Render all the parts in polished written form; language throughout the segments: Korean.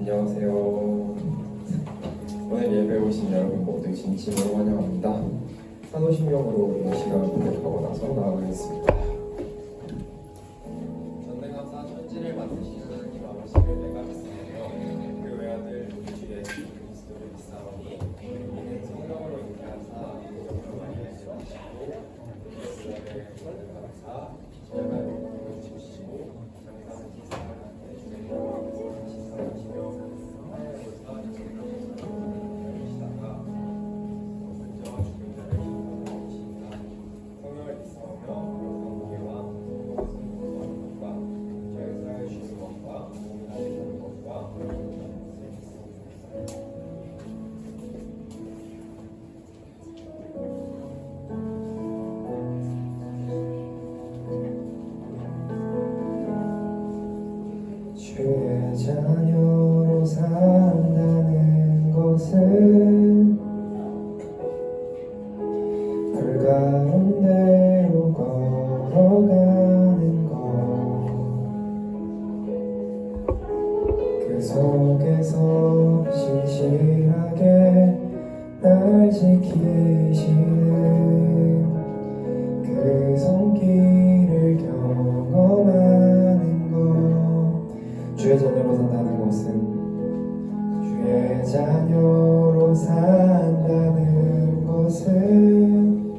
안녕하세요. 오늘 예배에 오신 여러분 모두 진심으로 환영합니다. 산호신경으로 이 시간을 고백하고 나서 나아가겠습니다. 전능감사 천지를 만드신 하나님 아버지를 내가 믿사오며 그 외아들 우리 주 예수 그리스도를 믿사오니 이는 성령으로 잉태하사 영으로 말미암아 주시고 그리스도를 전능감사 절반을 보여주시고 장사한 지사한테 주님으로 지사하시며 주의 자녀로 산다는 것은 불 가운데로 걸어가는 것, 그 속에서 신실하게 날 지키시는 그 손길을 경험하는 것. 주의 자녀로 산다는 것은 주의 자녀로 산다는 것은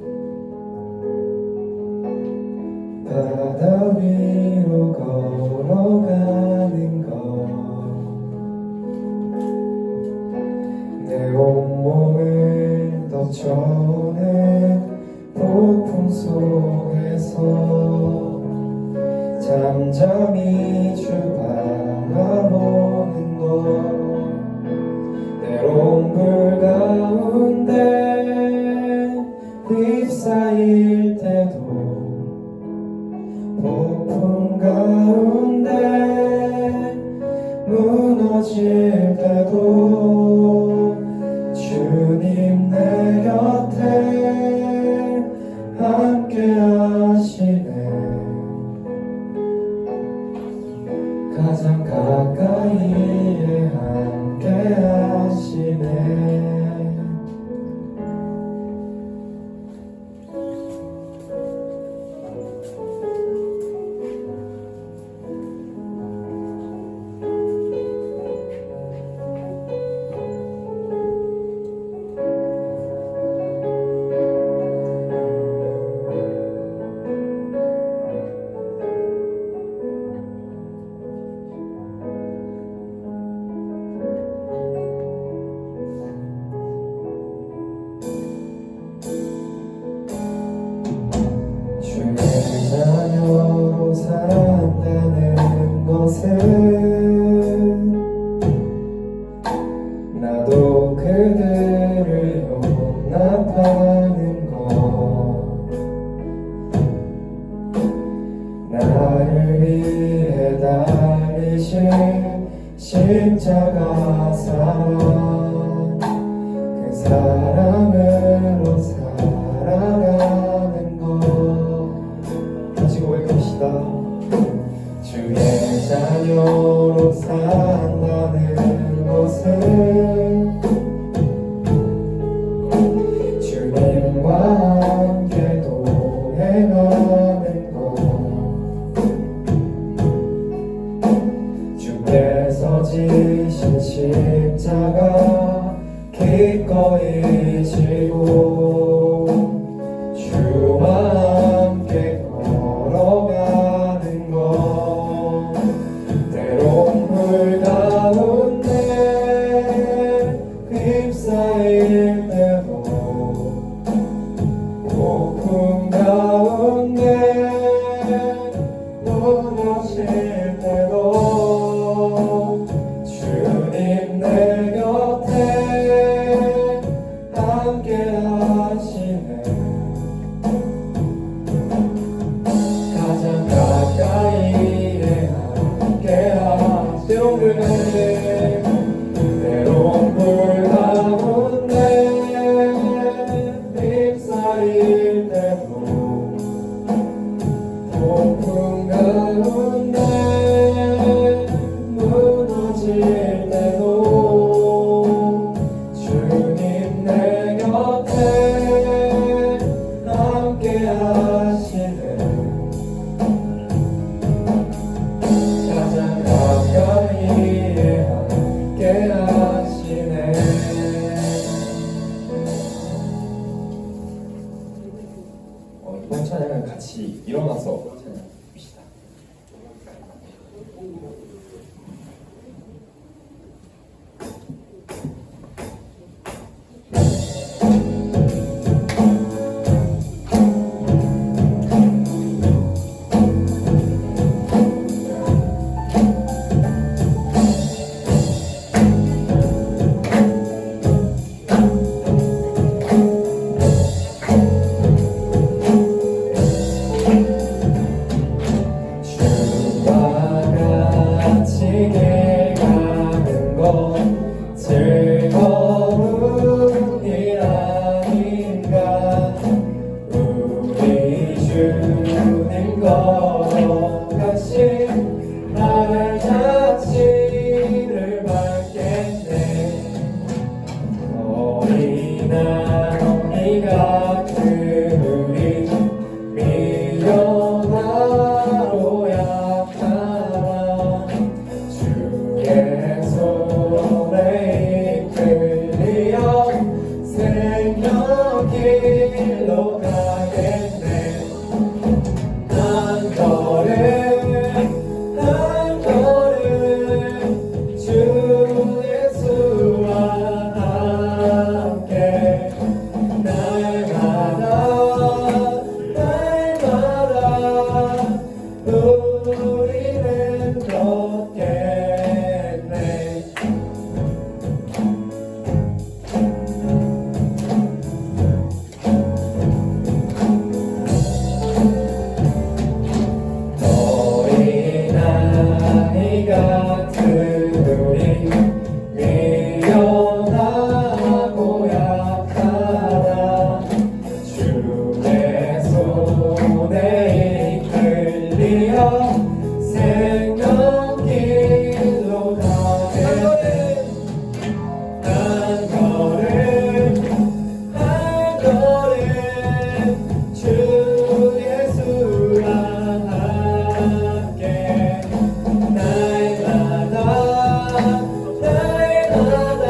바다 위로 걸어가는 것, 내 온몸을 덮쳐오는 폭풍 속에서 잠잠히 주 바라보는 것, 때론 불 가운데 휩싸일 때도 폭풍 가운데 무너질 때도 주님 내 곁에 함께 하시네. 가장 가까이에 함께 하시네. 주의 자녀로 산다는 것은 나도 그들을 용납하는 것, 나를 위해 달리신 십자가 사랑, 그 사랑으로 살아가는 것. 다시 고백합시다. 주의 자녀로 산다는 것은 주님과 함께 동행하는 것, 주께서 지신 십자가 기꺼이 지고 주와 함께 걸어가는 것, 때론 불 가운데 휩싸일 때도 폭풍 가운데 무너질 때도 주님 내 곁에 함께 하시네. 가장 가까이에 함께 하시네. 때론 불 가운데, 때론 불 가운데 휩싸일 때도 폭풍 가운데 무너질 가실 때도 주님 내 곁에 함께 하시네. 가장 가까이에 함께 하시네. 이번 찬양은 같이 일어나서 찬양합시다. 즐거운 일 아닌가. 우리 주님 걸어가신 하늘 자취를 밟겠네. 어린아이가 그들이 미련하고 약하나 주의 손에 이끌려 생명 길로 가겠네. 한 걸음 한 걸음 주 예수와 함께 날마다 날마다 우리는 걷겠네. 어린아이 같은 우리 미련하고 약하나 주의 손에 이끌려 생명 길로 가겠네. 한 걸음 한 걸음 주 예수와 함께 날마다 날마다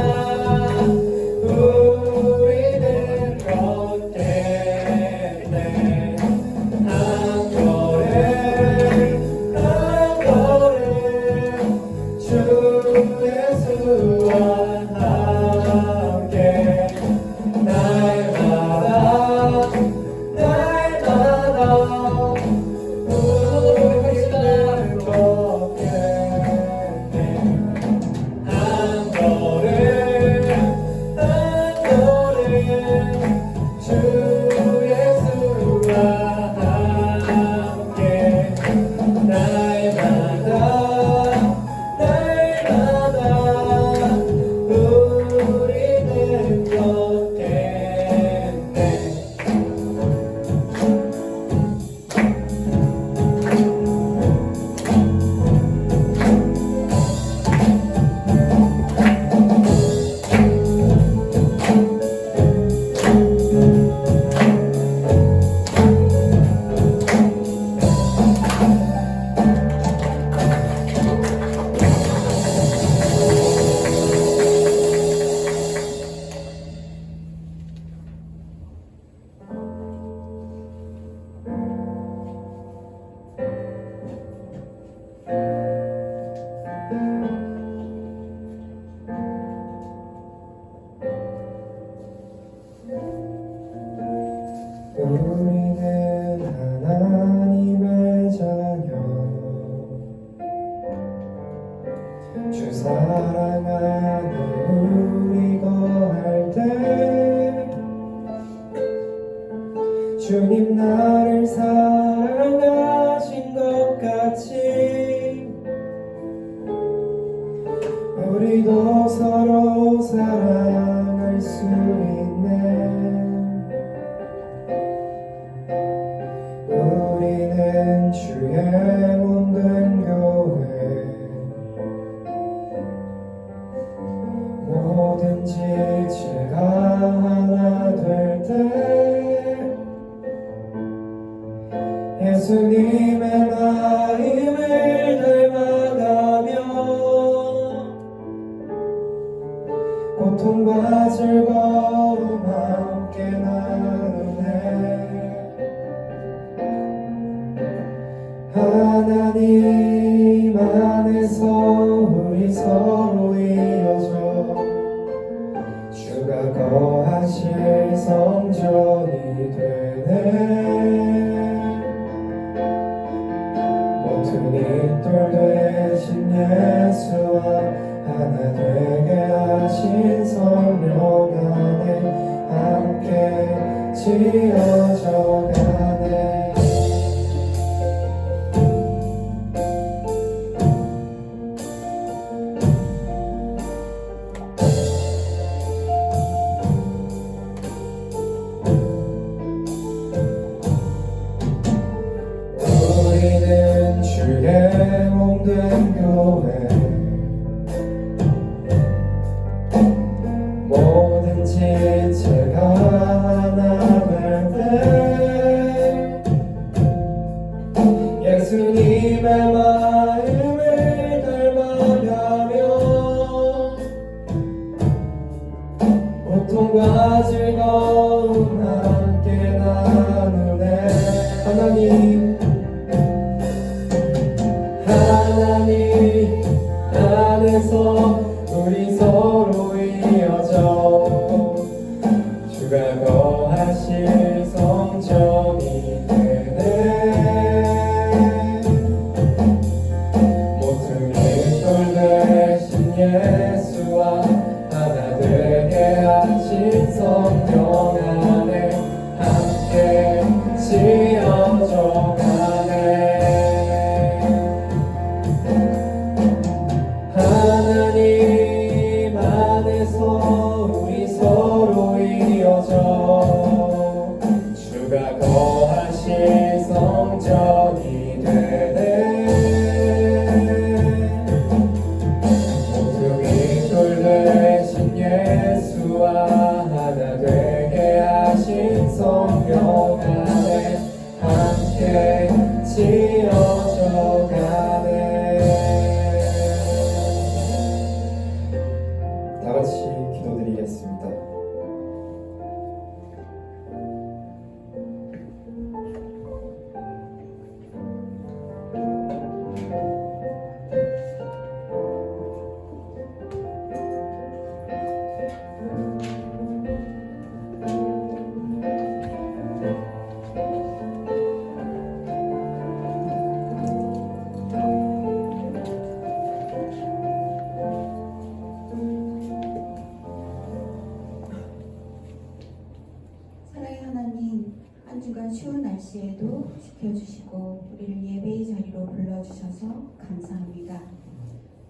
우리는 걷겠네. 한 걸음 한 걸음 주 예수와 함께 날마다 날마다 우리는 걷겠네. 한 걸음 한 걸음 주 예수와 함께 날마다 날마다 우리는 걷겠네. 우리는 하나님의 자녀, 주 사랑하는 우리 거할 때 주님 나를 사랑하신 것 같이 우리도 서로 사랑할 수 있네. 우리는 주의 몸된 교회, 뭐든지 제가 하나 될 때 예수님의 마음을 닮아가며 고통과 즐거움 함께 나누네. 하나님 안에서 우리 서로 이어져 주가 거하실 성전이 되네. 모퉁이 돌 되신 예수와 하나 되게 하신 성령 안에 함께 지어져 가네. 우리는 주의 몸된 교회 뭐든지 제가 하나 될 때 예수님의 마음을 닮아가며 고통과 즐거움 함께 나누네. 하나님 안에서 우리 서로 이어져 주가 거하실 성전이 되네. 모퉁이 돌 되신 예수와 하나 되게 하신 성령 안에 함께 지어져 가네. 하나님 안에서 우리 서로 이어져 주가 거하실 성전이 되네. 모퉁이 돌 되신 예수와 하나 되게 하신 성령 안에 함께 지어져 가네. 다 같이 기도드리겠습니다. 사랑의 하나님, 한 주간 추운 날씨에도 지켜주시고 우리를 예배의 자리로 불러주셔서 감사합니다.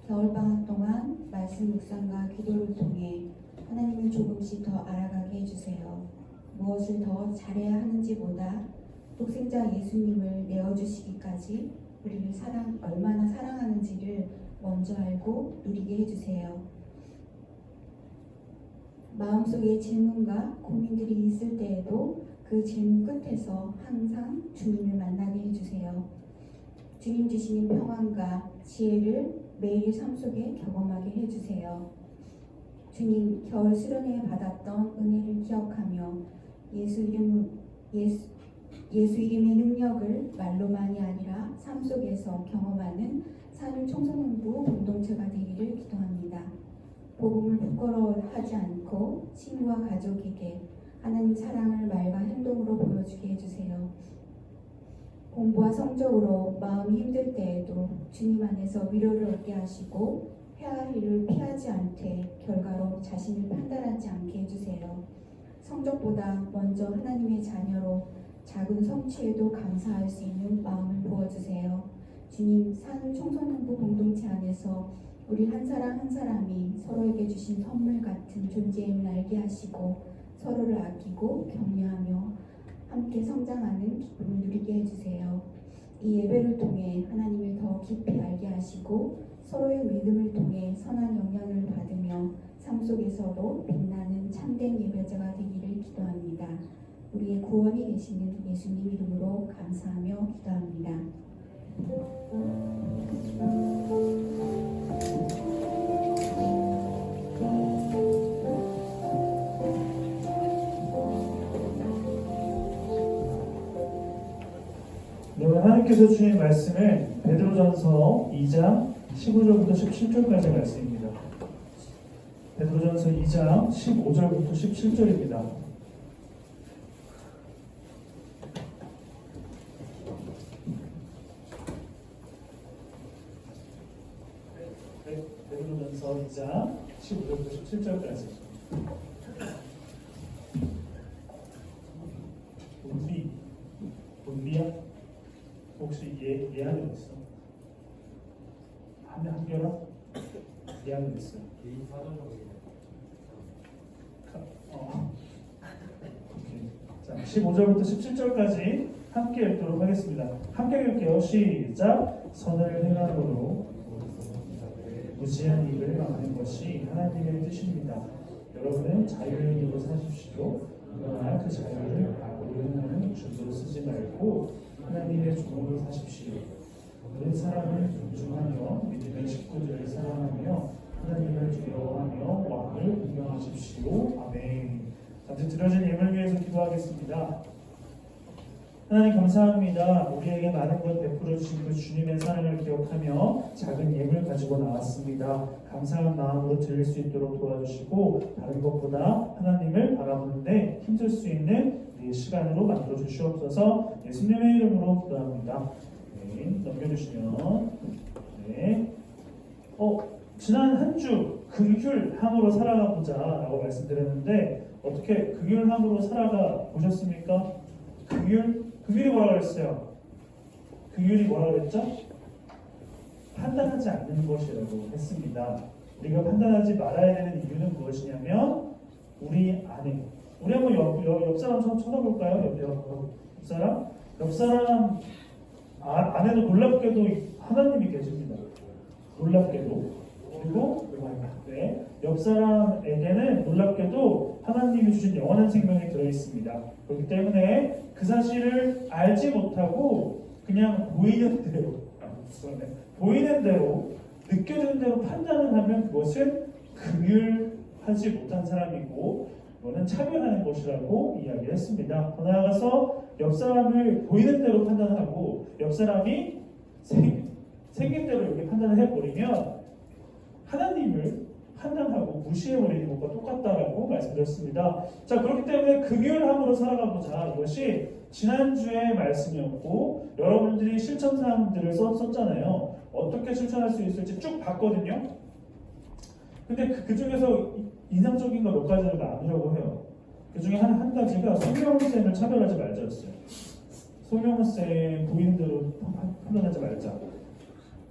겨울방학 동안 말씀 묵상과 기도를 통해 하나님을 조금씩 더 알아가게 해주세요. 무엇을 더 잘해야 하는지보다 독생자 예수님을 내어주시기까지 우리를 얼마나 사랑하는지를 먼저 알고 누리게 해주세요. 마음속에 질문과 고민들이 있을 때에도 그 질문 끝에서 항상 주님을 만나게 해주세요. 주님 주시는 평안과 지혜를 매일 삶 속에 경험하게 해주세요. 주님, 겨울 수련회에 받았던 은혜를 기억하며 예수 이름의 능력을 말로만이 아니라 삶 속에서 경험하는 산울 청소년부 공동체가 되기를 기도합니다. 복음을 부끄러워하지 않고 친구와 가족에게 하나님 사랑을 말과 행동으로 보여주게 해주세요. 공부와 성적으로 마음이 힘들 때에도 주님 안에서 위로를 얻게 하시고 해야 할 일을 피하지 않되 결과로 자신을 판단하지 않게 해주세요. 성적보다 먼저 하나님의 자녀로 작은 성취에도 감사할 수 있는 마음을 부어주세요. 주님, 산울 청소년부 공동체 안에서 우리 한 사람 한 사람이 서로에게 주신 선물 같은 존재임을 알게 하시고 서로를 아끼고 격려하며 함께 성장하는 기쁨을 누리게 해주세요. 이 예배를 통해 하나님을 더 깊이 알게 하시고 서로의 믿음을 통해 선한 영향을 받으며 삶 속에서도 빛나는 참된 예배자가 되기를 기도합니다. 우리의 구원이 되시는 예수님 이름으로 감사하며 기도합니다. 네, 오늘 하나님께서 주신 말씀은 베드로전서 2장 15절부터 17절까지 말씀입니다. 베드로전서 2장 15절부터 17절입니다. 베드로전서 2장 15절부터 17절까지. 본비야? 혹시 예하는 있어? 한결아? 예하는 있어? 개인 사정적이네. 오케이. 자, 15절부터 17절까지 함께 읽도록 하겠습니다. 함께 읽을게요. 시작. 선을 행함으로 무지한 입을 막는 것이 하나님의 뜻입니다. 여러분은 자유인으로 사십시오. 그러나 그 자유를 악으로 행하는 줄로 쓰지 말고 하나님의 종으로 사십시오. 모든 사람을 존중하며 믿음의 식구들을 사랑하며 하나님을 두려워하며 왕을 공경하십시오. 아멘. 잠시 드려진 예물 위해서 기도하겠습니다. 하나님 감사합니다. 우리에게 많은 것 베풀어 주신 그 주님의 사랑을 기억하며 작은 예물 가지고 나왔습니다. 감사한 마음으로 드릴 수 있도록 도와주시고 다른 것보다 하나님을 바라보는데 힘쓸 수 있는 우리의 시간으로 만들어 주시옵소서. 예수님의 이름으로 기도합니다. 네, 넘겨주시면 네. 지난 한 주 긍휼함으로 살아가보자 라고 말씀드렸는데 어떻게 긍휼함으로 살아가 보셨습니까? 긍휼이 뭐라 그랬어요? 긍휼이 뭐라 그랬죠? 판단하지 않는 것이라고 했습니다. 우리가 판단하지 말아야 되는 이유는 무엇이냐면 우리 안에 우리 한번 옆 사람 좀 쳐다볼까요? 옆 사람 안에도 놀랍게도 하나님이 계십니다. 놀랍게도. 그리고 네, 옆 사람에게는 놀랍게도 하나님이 주신 영원한 생명이 들어있습니다. 그렇기 때문에 그 사실을 알지 못하고 그냥 보이는 대로 느껴지는 대로 판단을 하면 그것은 긍휼하지 못한 사람이고 그거는 차별하는 것이라고 이야기했습니다. 더 나아가서 옆 사람을 보이는 대로 판단하고 옆 사람이 생긴 대로 이렇게 판단을 해버리면 하나님을 판단하고 무시해버리는 것과 똑같다라고 말씀드렸습니다. 자, 그렇기 때문에 긍휼함으로 살아가보자. 이것이 지난주의 말씀이었고 여러분들이 실천사항들을 썼잖아요. 어떻게 실천할 수 있을지 쭉 봤거든요. 근데 그 중에서 인상적인 거 몇 가지를 나누려고 해요. 그 중에 한 가지가 송명훈 쌤을 차별하지 말자였어요. 송명훈 쌤 보이는 대로 판단하지 말자.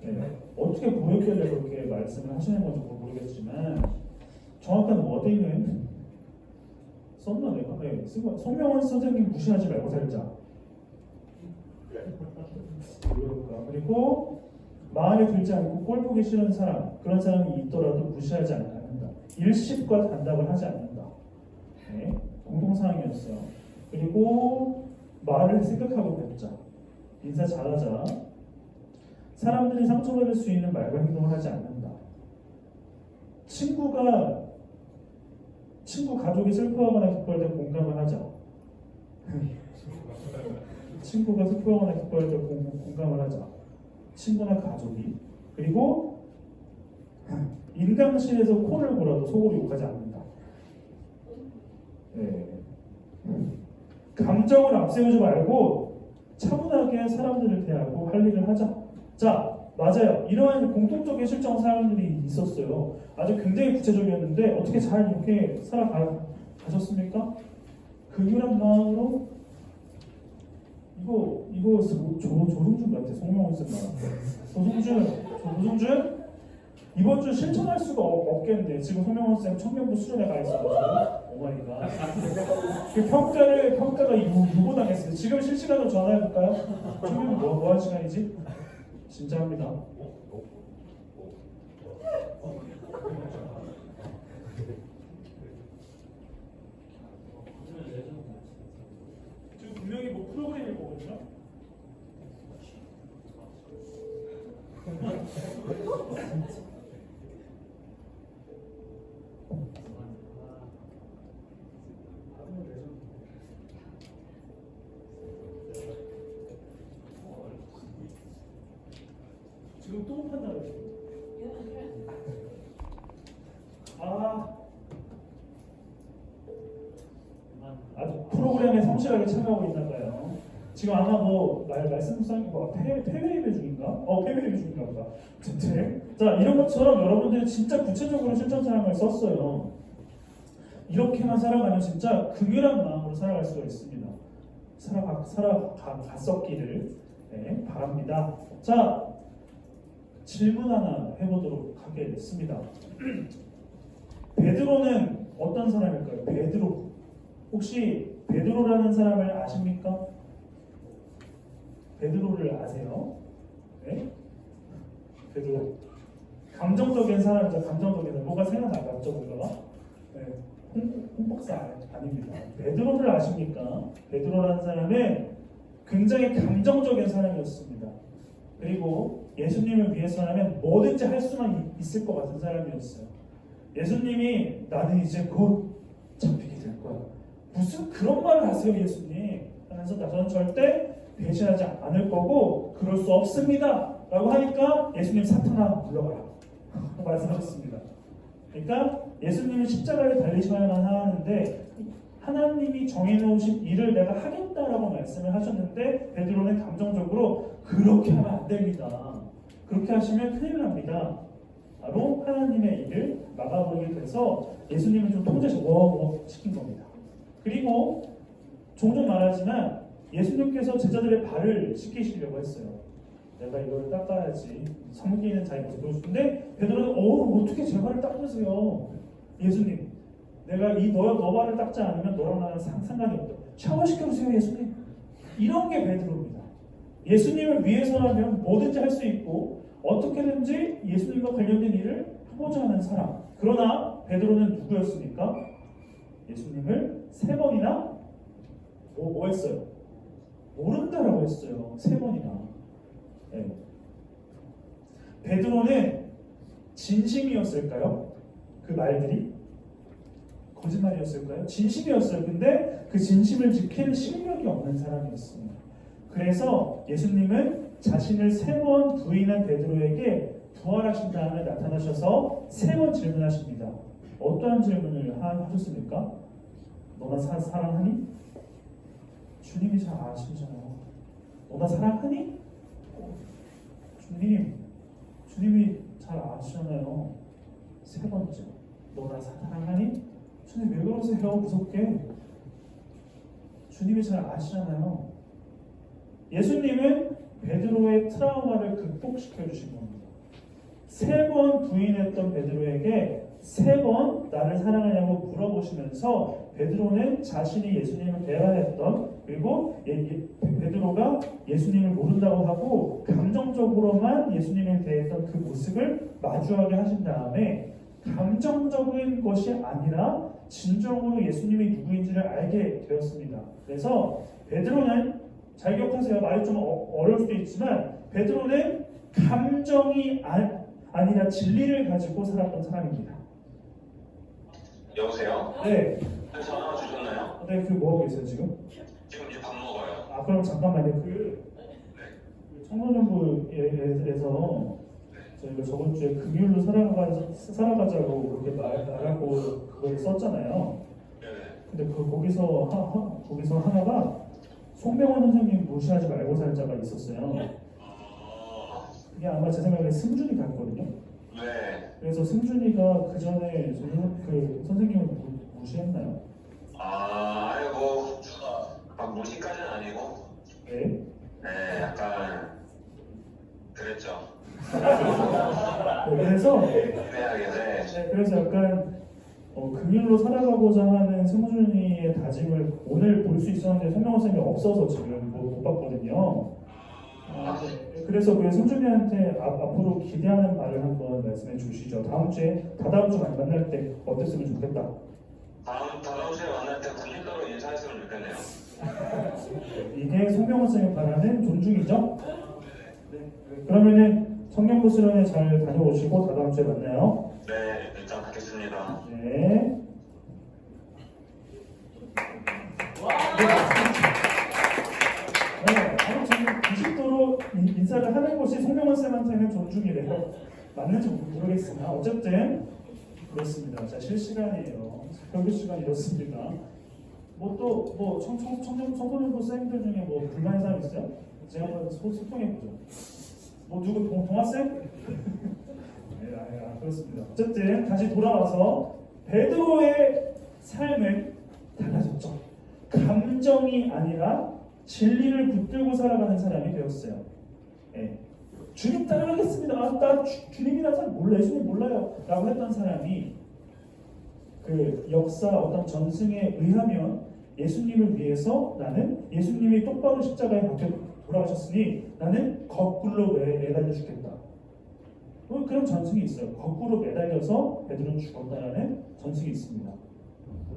네. 어떻게 보였길래 그렇게 말씀을 하시는 건지 모르겠지만 정확한 워딩은 썼나 내가? 네. 송명훈 선생님 무시하지 말고 살자. 그리고 마음에 들지 않고 꼴 보기 싫은 사람, 그런 사람이 있더라도 무시하지 않는다. 일식과 단답을 하지 않는다. 네. 공통사항이었어요. 그리고 말을 생각하고 뱉자. 인사 잘하자. 사람들이 상처받을 수 있는 말과 행동을 하지 않는다. 친구 가족이 슬퍼하거나 기뻐할 때 공감을 하자. 친구가 슬퍼하거나 기뻐할 때 공감을 하자. 친구나 가족이. 그리고 인강실에서 코를 골아도 속으로 욕하지 않는다. 네. 감정을 앞세우지 말고 차분하게 사람들을 대하고 할 일을 하자. 자, 맞아요. 이러한 공통적인 실정 사항들이 있었어요. 아주 굉장히 구체적이었는데 어떻게 잘 이렇게 살아가셨습니까? 긍휼한 마음으로 이거 조승준 같아. 송명훈 쌤 말한테. 조승준 이번 주 실천할 수가 없겠는데 지금 송명훈 쌤 청년부 수련회 가 있어가지고 오마이갓 그 평가가 유보당했어요. 지금 실시간으로 전화해볼까요? 청년부 뭐할 시간이지? 진짜 합니다. 또 판단을 해요. 아, 아주 프로그램에 성실하게 참여하고 있나 봐요. 지금 아마 뭐 말씀상 뭐 폐회입의 중인가? 폐회입의 중인가 보다. 자, 이런 것처럼 여러분들이 진짜 구체적으로 실천 사항을 썼어요. 이렇게만 살아가면 진짜 긍휼한 마음으로 살아갈 수가 있습니다. 살아갔었기를 바랍니다. 자, 질문 하나 해보도록 하겠습니다. 베드로는 어떤 사람일까요? 베드로. 혹시 베드로라는 사람을 아십니까? 베드로를 아세요? 네? 베드로. 감정적인 사람이죠. 감정적인 사람. 뭐가 생각나봤죠, 우리가? 네. 홍박사 아닙니다. 베드로를 아십니까? 베드로라는 사람은 굉장히 감정적인 사람이었습니다. 그리고 예수님을 위해서라면 뭐든지 할 수만 있을 것 같은 사람이었어요. 예수님이 나는 이제 곧 잡히게 될 거야. 무슨 그런 말을 하세요, 예수님? 하면서 저는 절대 배신하지 않을 거고 그럴 수 없습니다. 라고 하니까 예수님 사탄아 물러가라 말씀하셨습니다. 그러니까 예수님은 십자가를 달리셔야만 하는데 하나님이 정해놓으신 일을 내가 하겠다라고 말씀을 하셨는데 베드로는 감정적으로 그렇게 하면 안 됩니다. 그렇게 하시면 큰일 납니다. 바로 하나님의 일을 막아버리게 돼서 예수님은 좀 통제해서 시킨 겁니다. 그리고 종종 말하지만 예수님께서 제자들의 발을 씻기시려고 했어요. 내가 이걸 닦아야지. 섬기는 자의 모습을 보여주는데 베드로는 어떻게 제 발을 닦으세요? 예수님, 내가 너 발을 닦지 않으면 너랑 나랑 상관이 없다. 샤워시켜주세요, 예수님. 이런 게 베드로입니다. 예수님을 위해서라면 뭐든지 할 수 있고 어떻게든지 예수님과 관련된 일을 하고자 하는 사람. 그러나 베드로는 누구였습니까? 예수님을 3번이나 뭐 했어요? 모른다라고 했어요. 3번이나. 네. 베드로는 진심이었을까요? 그 말들이? 거짓말이었을까요? 진심이었어요. 근데 그 진심을 지킬 실력이 없는 사람이었습니다. 그래서 예수님은 자신을 3번 부인한 베드로에게 부활하신 다음에 나타나셔서 3번 질문하십니다. 어떠한 질문을 하셨습니까? 너나 사랑하니? 주님이 잘 아시잖아요. 너나 사랑하니? 주님이 잘 아시잖아요. 3번째, 너나 사랑하니? 주님 왜 그러세요? 무섭게. 주님이 잘 아시잖아요. 예수님은 베드로의 트라우마를 극복시켜 주신 겁니다. 3번 부인했던 베드로에게 3번 나를 사랑하냐고 물어보시면서 베드로는 자신이 예수님을 배반했던 그리고 베드로가 예수님을 모른다고 하고 감정적으로만 예수님에 대했던 그 모습을 마주하게 하신 다음에 감정적인 것이 아니라 진정으로 예수님이 누구인지를 알게 되었습니다. 그래서 베드로는 잘 기억하세요. 말이 좀 어려울 수도 있지만 베드로는 감정이 아니라 진리를 가지고 살았던 사람입니다. 여보세요? 네. 전화 주셨나요? 네, 뭐 하고 계세요 지금? 지금 이제 밥 먹어요. 그럼 잠깐만요. 그 청소년부에서 저희가 저번 주에 긍휼로 살아가자고 그렇게 말하고 그걸 썼잖아요. 네네. 근데 거기서 하나가 송병원 선생님 무시하지 말고 살자가 있었어요. 이게 아마 제 생각에 승준이 같거든요. 네. 그래서 승준이가 그 전에 그 선생님을 무시했나요? 아이고, 막 무시까지는 아니고. 네. 네, 약간 그랬죠. 네, 그래서 애매하게, 네. 네, 그래서 약간 긍휼로 살아가고자 하는 승준이의 다짐을 오늘 볼 수 있었는데 송명호 선생님이 없어서 지금 못 봤거든요. 네, 그래서 그 승준이한테 앞으로 기대하는 바를 한번 말씀해 주시죠. 다다음 주 만날 때 어땠으면 좋겠다. 다음 주에 만날 때 군인으로 인사했으면 좋겠네요. 이게 송명호 선생님 바라는 존중이죠? 네. 그러면은 성경부 수련회 잘 다녀오시고 다다음 주에 만나요. 네, 일단 뵙겠습니다. 네. 네, 아무튼 90도로 인사를 하는 것이 송명원 쌤한테는 존중이래요. 맞는지 모르겠으나 어쨌든 그렇습니다. 자, 실시간이에요. 교육 시간 이렇습니다. 뭐 청소년부 쌤들 중에 뭐 불만인 사람 있어요? 제가 한번 소통해보죠. 뭐 누구 동아쌤? 네, 그렇습니다. 어쨌든 다시 돌아와서 베드로의 삶은 달라졌죠. 감정이 아니라 진리를 붙들고 살아가는 사람이 되었어요. 네. 주님 따라가겠습니다. 나 주님이라는 사람 몰라요. 예수님 몰라요. 라고 했던 사람이 그 역사 어떤 전승에 의하면 예수님을 위해서 나는 예수님이 똑바로 십자가에 박혀 돌아가셨으니 나는 거꾸로 매달려 죽겠다. 그런 전승이 있어요. 거꾸로 매달려서 베드로는 죽었다라는 전승이 있습니다.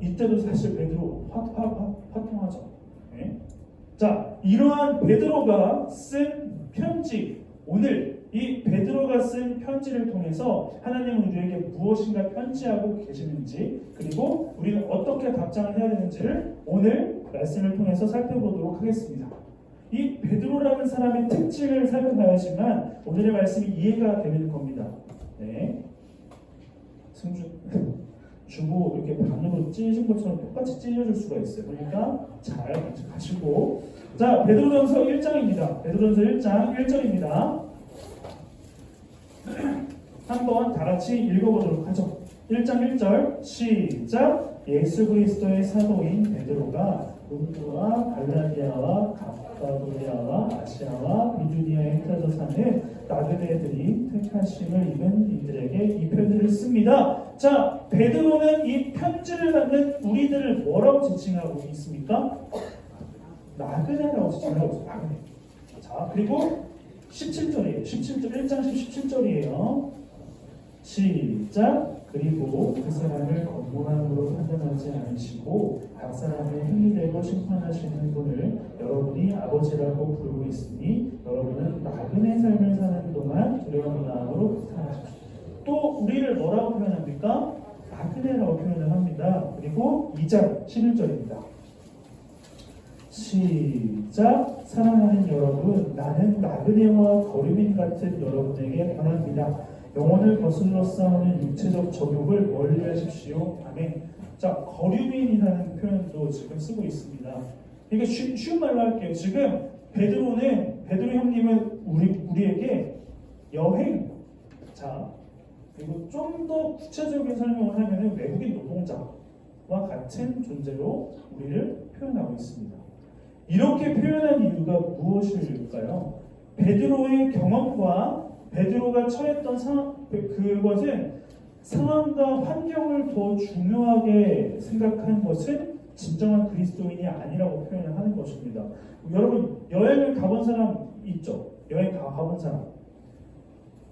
이때도 사실 베드로 화통하죠. 네? 자, 이러한 베드로가 쓴 편지, 오늘 이 베드로가 쓴 편지를 통해서 하나님은 우리에게 무엇인가 편지하고 계시는지, 그리고 우리는 어떻게 답장을 해야 되는지를 오늘 말씀을 통해서 살펴보도록 하겠습니다. 이 베드로라는 사람의 특징을 살펴봐야지만 오늘의 말씀이 이해가 되는 겁니다. 네. 주고 이렇게 반으로 찢은 것처럼 똑같이 찢어질 수가 있어요. 그러니까 잘 가시고, 자, 베드로전서 1장입니다. 베드로전서 1장 1절입니다. 한번 다 같이 읽어보도록 하죠. 1장 1절 시작. 예수 그리스도의 사도인 베드로가 본토와 갈라디아와 갑바도리아와 아시아와 비두니아에 흩어져 사는 나그네들이 택하심을 입은 이들에게 이 편지를 씁니다. 자, 베드로는 이 편지를 받는 우리들을 뭐라고 지칭하고 있습니까? 나그네라고 지칭하고 있어요. 나그네. 자, 그리고 17절이에요. 1장 17절이에요. 시작. 그리고 그 사람을 건고함으로 판단하지 않으시고 각 사람의 행위대로 심판하시는 분을 여러분이 아버지라고 부르고 있으니 여러분은 나그네 삶을 사는 동안 두려운 마음으로 부탁하십시오. 또 우리를 뭐라고 표현합니까? 나그네라고 표현을 합니다. 그리고 2장 11절입니다. 시작. 사랑하는 여러분, 나는 나그네와 거류민 같은 여러분에게 권합니다. 영혼을 거슬러 싸우는 육체적 적욕을 멀리하십시오. 아멘. 자, 거류민이라는 표현도 지금 쓰고 있습니다. 이게 쉬운 말로 할게요. 지금 베드로 형님은 우리에게 여행, 자, 그리고 좀 더 구체적인 설명을 하면 외국인 노동자와 같은 존재로 우리를 표현하고 있습니다. 이렇게 표현한 이유가 무엇일까요? 베드로의 경험과 베드로가 처했던 그것은 상황과 환경을 더 중요하게 생각한 것은 진정한 그리스도인이 아니라고 표현을 하는 것입니다. 여러분, 여행을 가본 사람 있죠? 여행 가본 사람.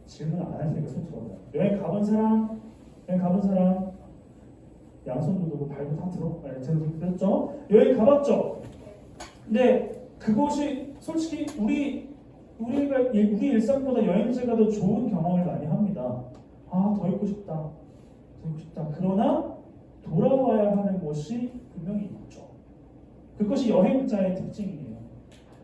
질문 안 할 테니까 손 들어봐요. 여행 가본 사람, 양손도 들고 발도 다 들어. 들었죠? 여행 가봤죠? 근데 그것이 솔직히 우리 일상보다 여행지가 더 좋은 경험을 많이 합니다. 더 있고 싶다. 그러나 돌아와야 하는 곳이 분명히 있죠. 그것이 여행자의 특징이에요.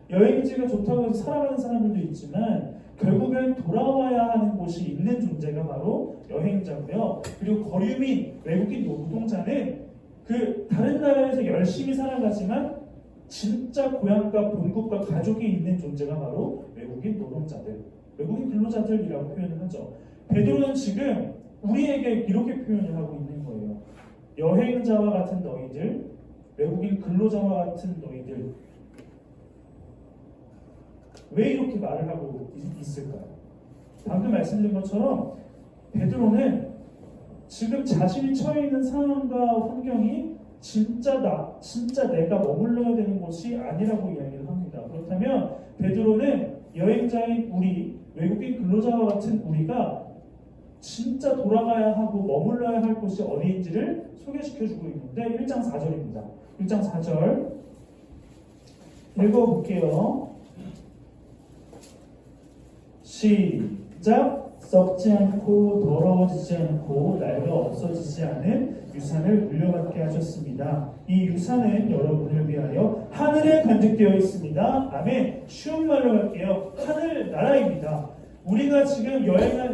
여행지가 좋다고 해서 살아가는 사람들도 있지만 결국엔 돌아와야 하는 곳이 있는 존재가 바로 여행자고요. 그리고 거류민, 외국인 노동자는 그 다른 나라에서 열심히 살아가지만 진짜 고향과 본국과 가족이 있는 존재가 바로 외국인 노동자들, 외국인 근로자들이라고 표현을 하죠. 베드로는 지금 우리에게 이렇게 표현을 하고 있는 거예요. 여행자와 같은 너희들, 외국인 근로자와 같은 너희들. 왜 이렇게 말을 하고 있을까요? 방금 말씀드린 것처럼 베드로는 지금 자신이 처해 있는 상황과 환경이 진짜 내가 머물러야 되는 곳이 아니라고 이야기를 합니다. 그렇다면 베드로는 여행자인 우리, 외국인 근로자와 같은 우리가 진짜 돌아가야 하고 머물러야 할 곳이 어디인지를 소개시켜주고 있는데 1장 4절입니다. 1장 4절 읽어볼게요. 시작. 썩지 않고 더러워지지 않고 낡아 없어지지 않은 유산을 물려받게 하셨습니다. 이 유산은 여러분을 위하여 하늘에 간직되어 있습니다. 아멘. 쉬운 말로 할게요. 하늘 나라입니다. 우리가 지금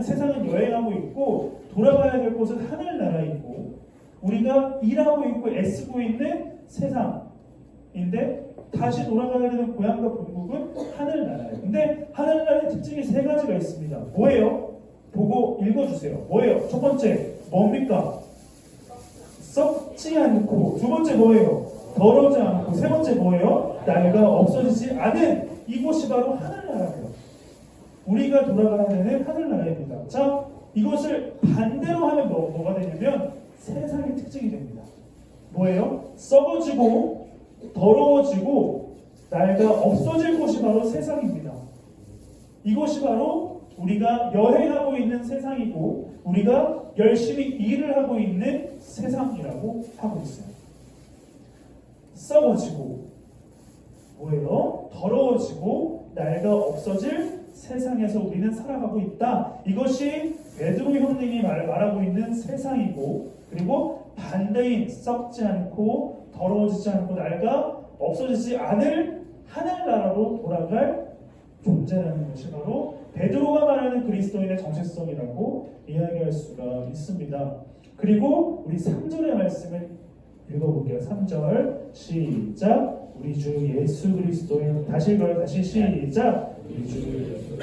세상은 여행하고 있고 돌아가야 될 곳은 하늘나라이고 우리가 일하고 있고 애쓰고 있는 세상인데 다시 돌아가야 되는 고향과 본국은 하늘나라예요. 근데 하늘나라의 특징이 세 가지가 있습니다. 뭐예요? 보고 읽어주세요. 뭐예요? 첫 번째 뭡니까? 썩지 않고. 두 번째 뭐예요? 더러우지 않고. 세 번째 뭐예요? 나이가 없어지지 않은. 이곳이 바로 하늘나라예요. 우리가 돌아가야 되는 하늘나라입니다. 자, 이것을 반대로 하면 뭐가 되냐면 세상의 특징이 됩니다. 뭐예요? 썩어지고 더러워지고 나이가 없어질 곳이 바로 세상입니다. 이것이 바로 우리가 여행하고 있는 세상이고 우리가 열심히 일을 하고 있는 세상이라고 하고 있어요. 썩어지고 뭐예요? 더러워지고 나이가 없어질 세상에서 우리는 살아가고 있다. 이것이 베드로 형님이 말하고 있는 세상이고 그리고 반대인 썩지 않고 더러워지지 않고 나이가 없어지지 않을 하늘나라로 돌아갈 존재라는 것이 바로 베드로가 말하는 그리스도인의 정체성이라고 이야기할 수가 있습니다. 그리고 우리 3절의 말씀을 읽어볼게요. 3절 시작. 우리 주 예수 그리스도의 다시 읽어요. 다시 시작. 우리 주 예수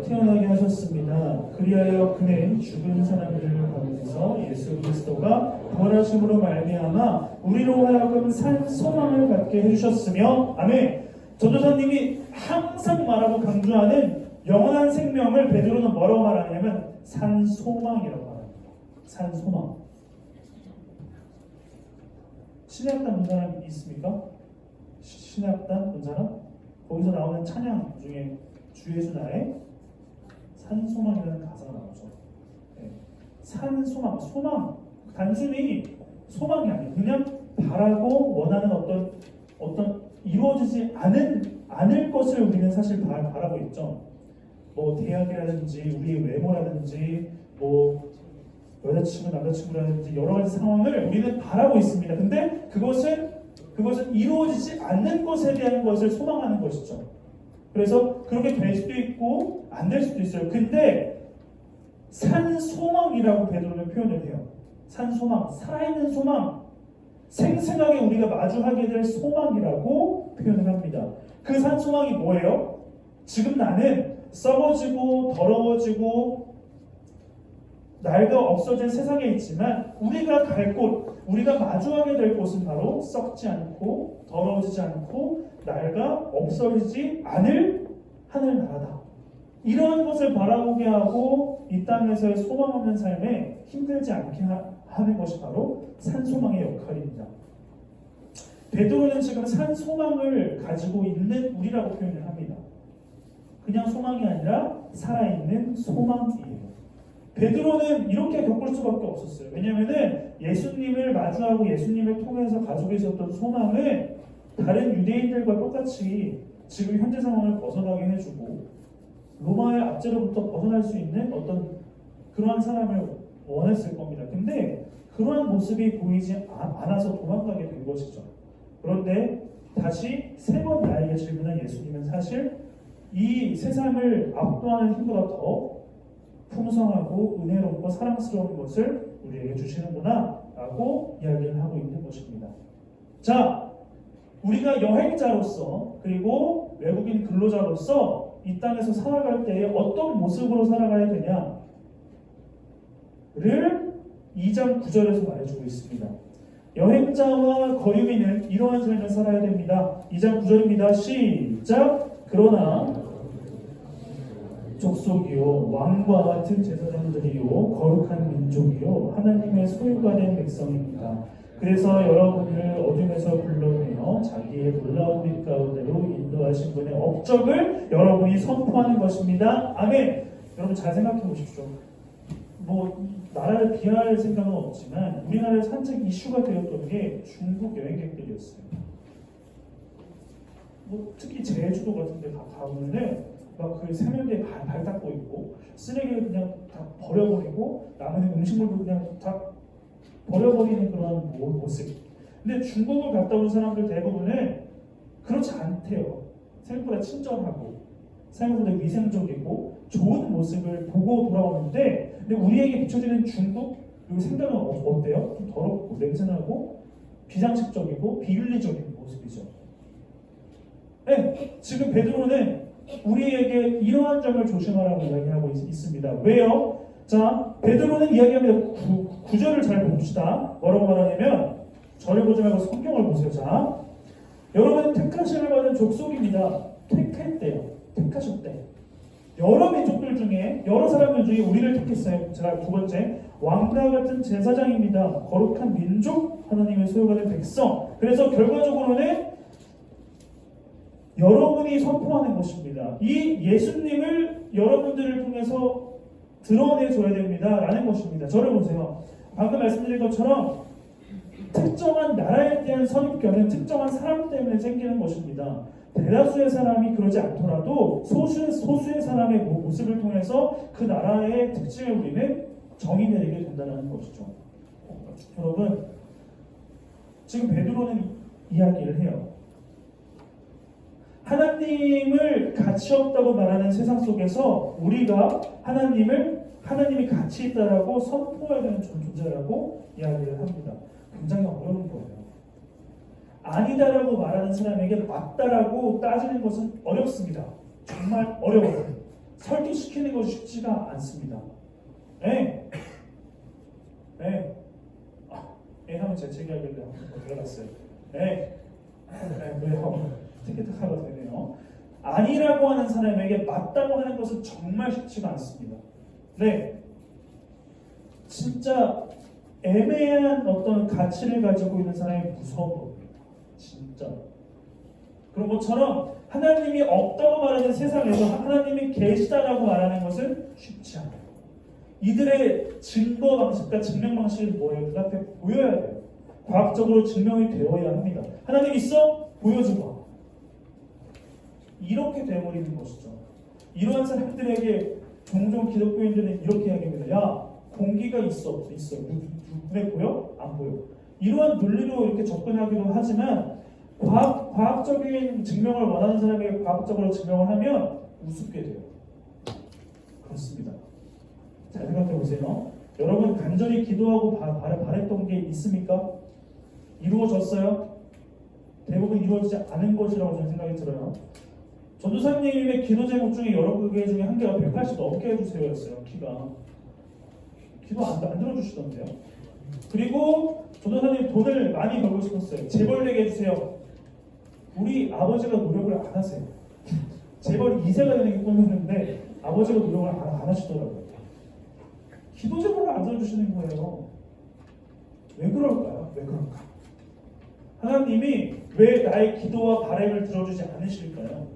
태어나게 하셨습니다. 그리하여 그는 죽은 사람들 가운데서 예수 그리스도가 부활하심으로 말미암아 우리로 하여금 산 소망을 갖게 해주셨으며 아멘. 전도사님이 항상 말하고 강조하는 영원한 생명을 베드로는 뭐라고 말하냐면 산 소망이라고 말합니다. 산 소망. 신약단 본 사람 있습니까? 신약단 본 사람? 거기서 나오는 찬양 중에 주 예수 나의 산소망이라는 가사가 나오죠. 네. 산소망, 소망 단순히 소망이 아니에요. 그냥 바라고 원하는 어떤 이루어지지 않을 것을 우리는 사실 바라고 있죠. 뭐 대학이라든지 우리의 외모라든지 뭐 여자친구 남자친구라든지 여러 가지 상황을 우리는 바라고 있습니다. 근데 그것은 이루어지지 않는 것에 대한 것을 소망하는 것이죠. 그래서 그렇게 될 수도 있고 안 될 수도 있어요. 근데 산소망이라고 베드로는 표현을 해요. 산소망, 살아있는 소망, 생생하게 우리가 마주하게 될 소망이라고 표현을 합니다. 그 산소망이 뭐예요? 지금 나는 썩어지고 더러워지고 나이가 없어진 세상에 있지만 우리가 갈 곳, 우리가 마주하게 될 곳은 바로 썩지 않고 더러워지지 않고 나이가 없어지지 않을 하늘나라다. 이러한 것을 바라보게 하고 이 땅에서의 소망 없는 삶에 힘들지 않게 하는 것이 바로 산소망의 역할입니다. 베드로는 지금 산소망을 가지고 있는 우리라고 표현을 합니다. 그냥 소망이 아니라 살아있는 소망이에요. 베드로는 이렇게 겪을 수밖에 없었어요. 왜냐하면 예수님을 마주하고 예수님을 통해서 가지고 있었던 소망은 다른 유대인들과 똑같이 지금 현재 상황을 벗어나게 해주고 로마의 압제로부터 벗어날 수 있는 어떤 그러한 사람을 원했을 겁니다. 근데 그러한 모습이 보이지 않아서 도망가게 된 것이죠. 그런데 다시 세 번 나에게 질문한 예수님은 사실 이 세상을 압도하는 힘보다 더 풍성하고 은혜롭고 사랑스러운 것을 우리에게 주시는구나 라고 이야기를 하고 있는 것입니다. 자, 우리가 여행자로서 그리고 외국인 근로자로서 이 땅에서 살아갈 때에 어떤 모습으로 살아가야 되냐를 2장 9절에서 말해주고 있습니다. 여행자와 거류민은 이러한 삶을 살아야 됩니다. 2장 9절입니다. 시작. 그러나 족속이요 왕과 같은 제사장들이요 거룩한 민족이요 하나님의 소유가 된 백성입니다. 그래서 여러분을 어둠에서 불러내어 자기의 놀라운 빛 가운데로 인도하신 분의 업적을 여러분이 선포하는 것입니다. 아멘. 여러분 잘 생각해 보십시오. 뭐 나라를 비하할 생각은 없지만 우리나라의 산책 이슈가 되었던 게 중국 여행객들이었어요. 뭐 특히 제주도 같은 데 가보면은 막 그 세면대에 발 닦고 있고 쓰레기를 그냥 다 버려버리고 남은 음식물도 그냥 다 버려버리는 그런 모습. 근데 중국을 갔다 온 사람들 대부분은 그렇지 않대요. 생각보다 친절하고 생각보다 위생적이고 좋은 모습을 보고 돌아오는데, 근데 우리에게 비춰지는 중국 그리고 생각은 어때요? 좀 더럽고 냄새나고 비상식적이고 비윤리적인 모습이죠. 네, 지금 베드로는 우리에게 이러한 점을 조심하라고 이야기하고 있습니다. 왜요? 자, 베드로는 이야기합니다. 구절을 잘 봅시다. 뭐라고 말하냐면, 저를 보지 말고 성경을 보세요. 자, 여러분은 택하심을 받은 족속입니다. 택했대요. 택하셨대. 여러 민족들 중에, 여러 사람들 중에 우리를 택했어요. 제가 두 번째, 왕과 같은 제사장입니다. 거룩한 민족, 하나님의 소유가 된 백성. 그래서 결과적으로는 여러분이 선포하는 것입니다. 이 예수님을 여러분들을 통해서 드러내줘야 됩니다. 라는 것입니다. 저를 보세요. 방금 말씀드린 것처럼 특정한 나라에 대한 선입견은 특정한 사람 때문에 생기는 것입니다. 대다수의 사람이 그러지 않더라도 소수의 사람의 모습을 통해서 그 나라의 특징을 우리는 정의 내리게 된다는 것이죠. 여러분, 지금 베드로는 이야기를 해요. 하나님을 가치 없다고 말하는 세상 속에서 우리가 하나님이 가치 있다라고 선포해야 되는 존재라고 이야기를 합니다. 굉장히 어려운 거예요. 아니다라고 말하는 사람에게 맞다라고 따지는 것은 어렵습니다. 정말 어려워요. 설득시키는 것이 쉽지가 않습니다. 네. 하면 재채기하길래 들어갔어요. 왜요? 티켓하가 되네요. 아니라고 하는 사람에게 맞다고 하는 것은 정말 쉽지가 않습니다. 네, 진짜 애매한 어떤 가치를 가지고 있는 사람이 무서운 겁니다. 진짜. 그런 것처럼 하나님이 없다고 말하는 세상에서 하나님이 계시다라고 말하는 것은 쉽지 않아요. 이들의 증거 방식과 증명 방식이 뭐예요? 그 앞에 보여야 돼요. 과학적으로 증명이 되어야 합니다. 하나님 있어? 보여줘봐. 이렇게 되어버리는 것이죠. 이러한 사람들에게 종종 기독교인들은 이렇게 이야기합니다. 야, 공기가 있어. 눈에 보여? 안 보여. 이러한 논리로 이렇게 접근하기도 하지만 과학적인 증명을 원하는 사람에게 과학적으로 증명을 하면 우습게 돼요. 그렇습니다. 잘 생각해 보세요. 여러분 간절히 기도하고 바랬던 게 있습니까? 이루어졌어요? 대부분 이루어지지 않은 것이라고 저는 생각이 들어요. 전도사님의 기도 제목 중에 여러 개 중에 한 개가 180 넘게 해주세요였어요. 기도 안 들어주시던데요. 그리고 전도사님 돈을 많이 벌고 싶었어요. 재벌 되게 해주세요. 우리 아버지가 노력을 안 하세요. 재벌 2세가 되는 게 꿈이었는데 아버지가 노력을 안 하시더라고요. 기도 제목을 안 들어주시는 거예요. 왜 그럴까요? 왜 그럴까? 하나님이 왜 나의 기도와 바람을 들어주지 않으실까요?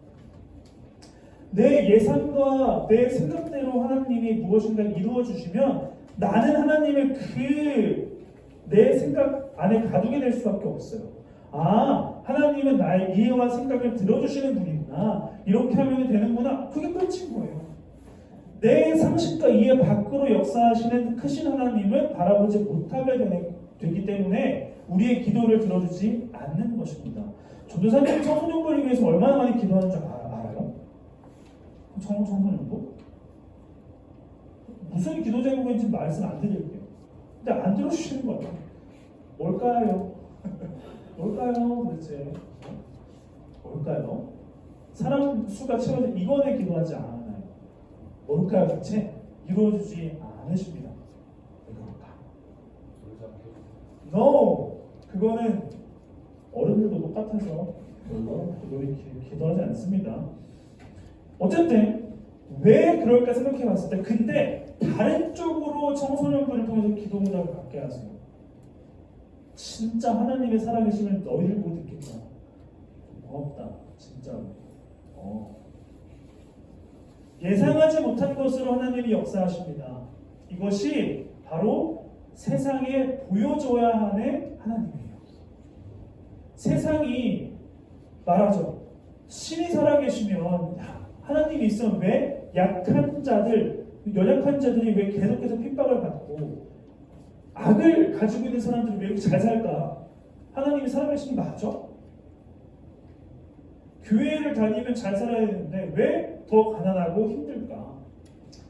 내 예상과 내 생각대로 하나님이 무엇인가 이루어 주시면 나는 하나님을 내 생각 안에 가두게 될 수밖에 없어요. 아, 하나님은 나의 이해와 생각을 들어주시는 분이구나. 이렇게 하면 되는구나. 그게 끝인 거예요. 내 상식과 이해 밖으로 역사하시는 크신 하나님을 바라보지 못하게 되기 때문에 우리의 기도를 들어주지 않는 것입니다. 전도사님 청소년부를 위해서 얼마나 많이 기도하는 줄 알아요? 청소년부? 무슨 기도 제목인지 말씀 안 드릴게요. 근데 안 들어주시는 거예요. 뭘까요? 뭘까요 도대체? 뭘까요? 사람 수가 채워진 이번에 기도하지 않아요. 뭘까요 대체? 이루어지지 않으십니다. 왜 그럴까? No! 그거는 어른들도 똑같아서 별로 기도하지 않습니다. 어쨌든 왜 그럴까 생각해 봤을 때 근데 다른 쪽으로 청소년부를 통해서 기도 응답을 받게 하세요. 진짜 하나님의 살아계심을 너희들 보고 듣겠다. 고맙다. 진짜로. 예상하지 못한 것으로 하나님이 역사하십니다. 이것이 바로 세상에 보여줘야 하는 하나님이에요. 세상이 말하죠. 신이 살아계시면 하나님이 있으면 왜 약한 자들, 연약한 자들이 왜 계속해서 핍박을 받고 악을 가지고 있는 사람들이 왜 이렇게 잘 살까? 하나님이 살아계시는 게 맞죠? 교회를 다니면 잘 살아야 되는데 왜 더 가난하고 힘들까?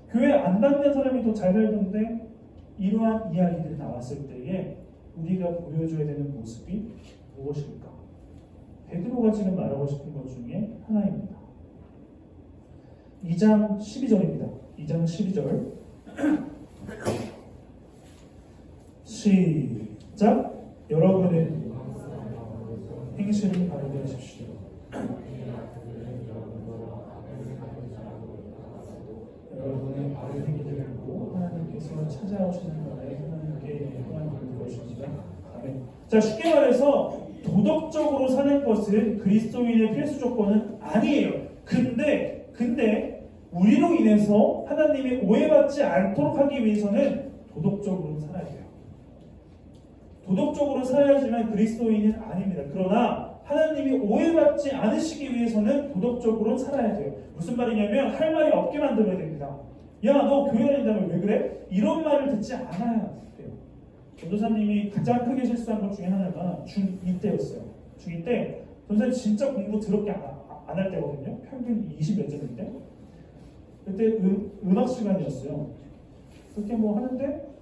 교회 안 다니는 사람이 더 잘 살던데 이러한 이야기들이 나왔을 때에 우리가 보여줘야 되는 모습이 무엇일까? 베드로가 지금 말하고 싶은 것 중에 하나입니다. 2장 12절입니다. 2장 12절 시작. 여러분의 행실을 바르게 하십시오. 여러분의 바른 행위를 보고 하나님께서 찾아오시는 날에 하나님께 영광을 돌릴 것입니다. 아멘. 자, 쉽게 말해서 도덕적으로 사는 것은 그리스도인의 필수 조건은 아니에요. 근데 우리로 인해서 하나님이 오해받지 않도록 하기 위해서는 도덕적으로 살아야 돼요. 도덕적으로 살아야지만 그리스도인은 아닙니다. 그러나 하나님이 오해받지 않으시기 위해서는 도덕적으로 살아야 돼요. 무슨 말이냐면 할 말이 없게 만들어야 됩니다. 야, 너 교회 다닌다면 왜 그래? 이런 말을 듣지 않아야 돼요. 전도사님이 가장 크게 실수한 것 중에 하나가 중2 때였어요. 중2 때 전도사님 진짜 공부 더럽게 안 할 때거든요. 평균 20몇 점인데 그때 음악 시간이었어요. 그렇게 뭐 하는데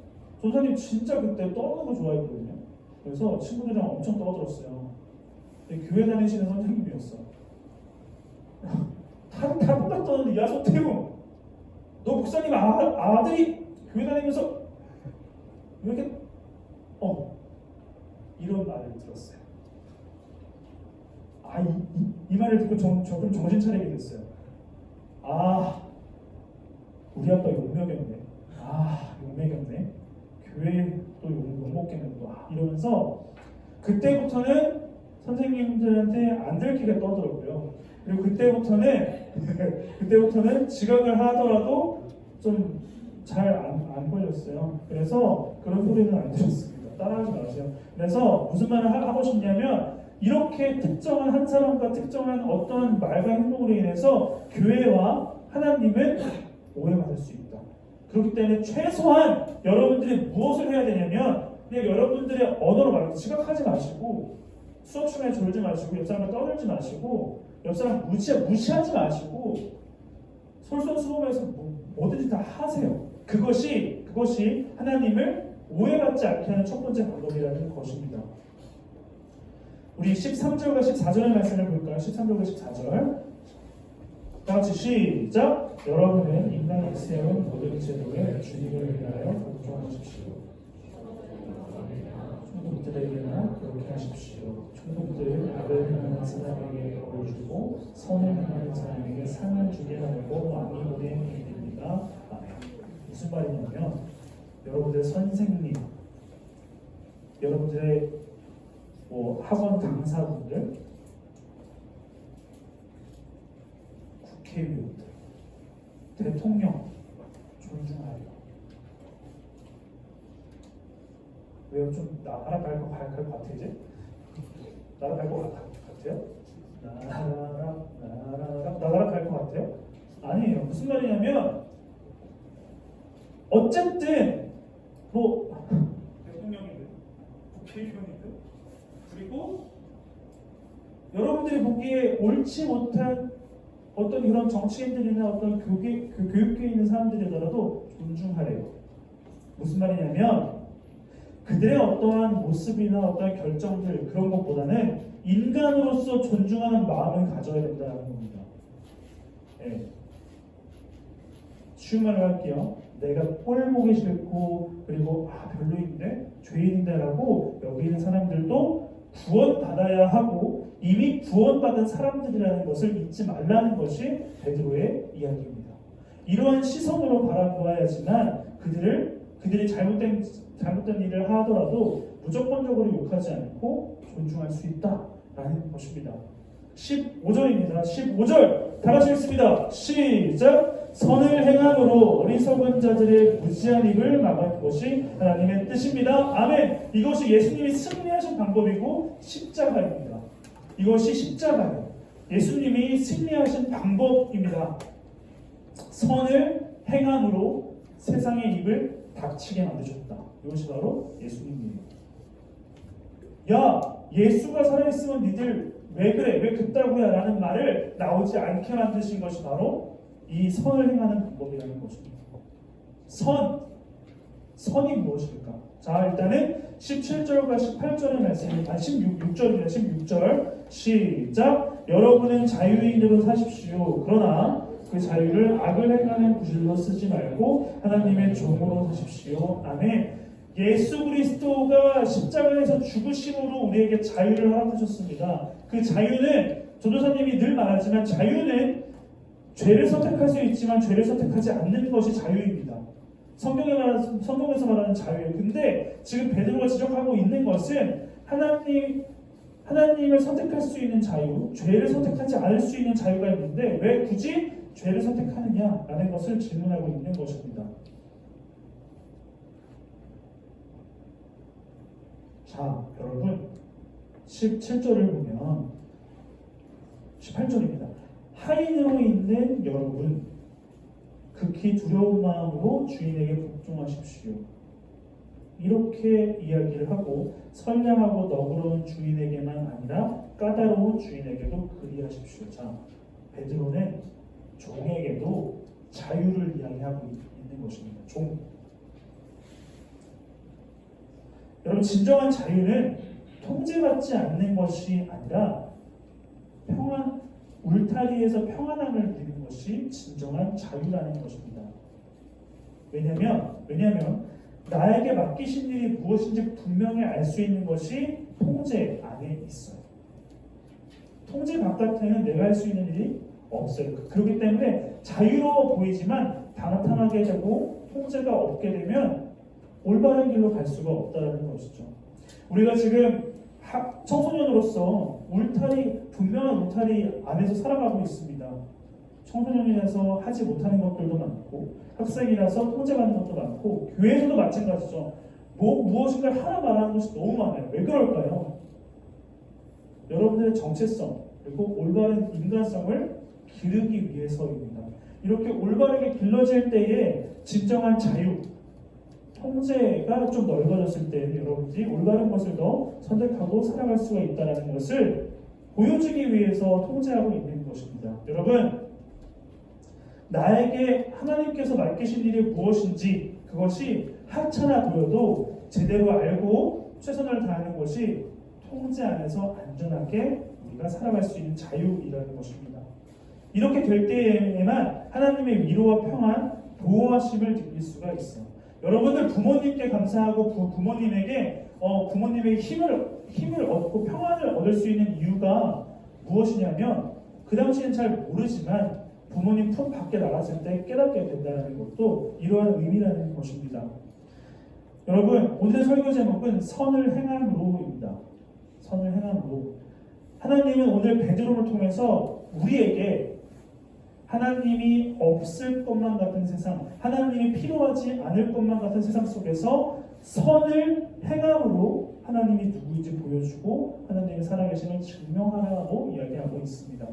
전도사님 진짜 그때 떠드는 거 좋아했거든요. 그래서 친구들이랑 엄청 떠들었어요. 교회 다니시는 선생님이었어. 다 똑같던 야 서태웅, 너 목사님 아들이 교회 다니면서 왜 이렇게 이런 말을 들었어요. 이 말을 듣고 좀 정신 차리게 됐어요. 우리 아빠 욕먹였네. 욕먹였네. 교회 또 욕먹겠네. 이러면서 그때부터는 선생님들한테 안 들키게 떠들었고요. 그리고 그때부터는 지각을 하더라도 좀 잘 안 걸렸어요. 그래서 그런 소리는 안 들었습니다. 따라하지 마세요. 그래서 무슨 말을 하고 싶냐면 이렇게 특정한 한 사람과 특정한 어떤 말과 행동으로 인해서 교회와 하나님은 오해받을 수 있다. 그렇기 때문에 최소한 여러분들이 무엇을 해야 되냐면 그냥 여러분들의 언어로 말해서 지각하지 마시고 수업 시간에 졸지 마시고 옆 사람과 떠들지 마시고 옆 사람 무시하지 마시고 솔선수범해서 뭐든지 다 하세요. 그것이 하나님을 오해받지 않게 하는 첫 번째 방법이라는 것입니다. 우리 13절과 14절의 말씀을 볼까요? 13절과 14절 다 같이 시작. 여러분은 인간이 세운 모든 제도에 주님을 위하여 복종하십시오. 총독들에게나 그렇게 하십시오. 총독들은 악을 행하는 사람에게 벌을 주고 선을 행하는 사람에게 상을 주게 하려고 왕이 보낸 일입니다. 무슨 말이냐면 여러분들 선생님, 여러분들의 학원 강사분들, 국회의원들, 대통령 존중하려. 왜요? 좀 나가라 갈 것 같아 이제? 나가라 갈 것 같아요? 나가라 갈 것 같아요? 아니에요. 무슨 말이냐면 어쨌든 대통령이든 국회의원이든 그리고 여러분들이 보기에 옳지 못한 어떤 그런 정치인들이나 어떤 교육계에 있는 사람들이더라도 존중하래요. 무슨 말이냐면 그들의 어떠한 모습이나 어떠한 결정들 그런 것보다는 인간으로서 존중하는 마음을 가져야 된다는 겁니다. 네. 쉬운 말로 할게요. 내가 꼴보기 싫고 그리고 별로인데 죄인인데라고 여기는 사람들도 구원받아야 하고 이미 구원받은 사람들이라는 것을 잊지 말라는 것이 베드로의 이야기입니다. 이러한 시선으로 바라보아야지만 그들이 잘못된 일을 하더라도 무조건적으로 욕하지 않고 존중할 수 있다라는 것입니다. 15절입니다. 15절 다 같이 읽습니다. 시작. 선을 행함으로 어리석은 자들의 무지한 입을 막은 것이 하나님의 뜻입니다. 아멘. 이것이 예수님이 승리하신 방법이고 십자가입니다. 이것이 십자가예요. 예수님이 승리하신 방법입니다. 선을 행함으로 세상의 입을 닥치게 만드셨다. 이것이 바로 예수님이에요. 야, 예수가 살아있으면 니들 왜 그래? 왜 그따구야? 라는 말을 나오지 않게 만드신 것이 바로 이 선을 행하는 방법이라는 것입니다. 선이 무엇일까? 자, 일단은 17절과 18절의 말씀, 16절입니다. 16절 시작. 여러분은 자유인 대로 사십시오. 그러나 그 자유를 악을 행하는 구실로 쓰지 말고 하나님의 종으로 사십시오. 아멘. 예수 그리스도가 십자가에서 죽으심으로 우리에게 자유를 허락하셨습니다. 그 자유는 전도사님이 늘 말하지만 자유는 죄를 선택할 수 있지만 죄를 선택하지 않는 것이 자유입니다. 성경에서 말하는 자유예요. 근데 지금 베드로가 지적하고 있는 것은 하나님을 선택할 수 있는 자유, 죄를 선택하지 않을 수 있는 자유가 있는데 왜 굳이 죄를 선택하느냐라는 것을 질문하고 있는 것입니다. 자, 여러분 17절을 보면 18절입니다. 하인으로 있는 여러분 극히 두려운 마음으로 주인에게 복종하십시오. 이렇게 이야기를 하고 선량하고 너그러운 주인에게만 아니라 까다로운 주인에게도 그리하십시오. 자, 베드로는 종에게도 자유를 이야기하고 있는 것입니다. 종. 여러분, 진정한 자유는 통제받지 않는 것이 아니라 울타리에서 평안함을 누리는 것이 진정한 자유라는 것입니다. 왜냐하면 나에게 맡기신 일이 무엇인지 분명히 알 수 있는 것이 통제 안에 있어요. 통제 바깥에는 내가 할 수 있는 일이 없어요. 그렇기 때문에 자유로워 보이지만 방탕하게 되고 통제가 없게 되면 올바른 길로 갈 수가 없다는 것이죠. 우리가 지금 청소년으로서 분명한 울타리 안에서 살아가고 있습니다. 청소년이라서 하지 못하는 것들도 많고 학생이라서 통제받는 것도 많고 교회에서도 마찬가지죠. 무엇인가를 하나 말하는 것이 너무 많아요. 왜 그럴까요? 여러분들의 정체성 그리고 올바른 인간성을 기르기 위해서입니다. 이렇게 올바르게 길러질 때에 진정한 자유, 통제가 좀 넓어졌을 때 여러분들이 올바른 것을 더 선택하고 살아갈 수가 있다는 것을 보여주기 위해서 통제하고 있는 것입니다. 여러분, 나에게 하나님께서 맡기신 일이 무엇인지 그것이 하찮아 보여도 제대로 알고 최선을 다하는 것이 통제 안에서 안전하게 우리가 살아갈 수 있는 자유이라는 것입니다. 이렇게 될 때에만 하나님의 위로와 평안, 보호하심을 느낄 수가 있어요. 여러분들 부모님께 감사하고 부모님에게 부모님의 힘을 얻고 평안을 얻을 수 있는 이유가 무엇이냐면 그 당시엔 잘 모르지만 부모님 품 밖에 나갔을 때 깨닫게 된다는 것도 이러한 의미라는 것입니다. 여러분, 오늘의 설교 제목은 선을 행함으로입니다. 선을 행함으로. 하나님은 오늘 베드로를 통해서 우리에게 하나님이 없을 것만 같은 세상, 하나님이 필요하지 않을 것만 같은 세상 속에서 선을 행함으로 하나님이 누구인지 보여주고 하나님의 살아계심을 증명하라고 이야기하고 있습니다.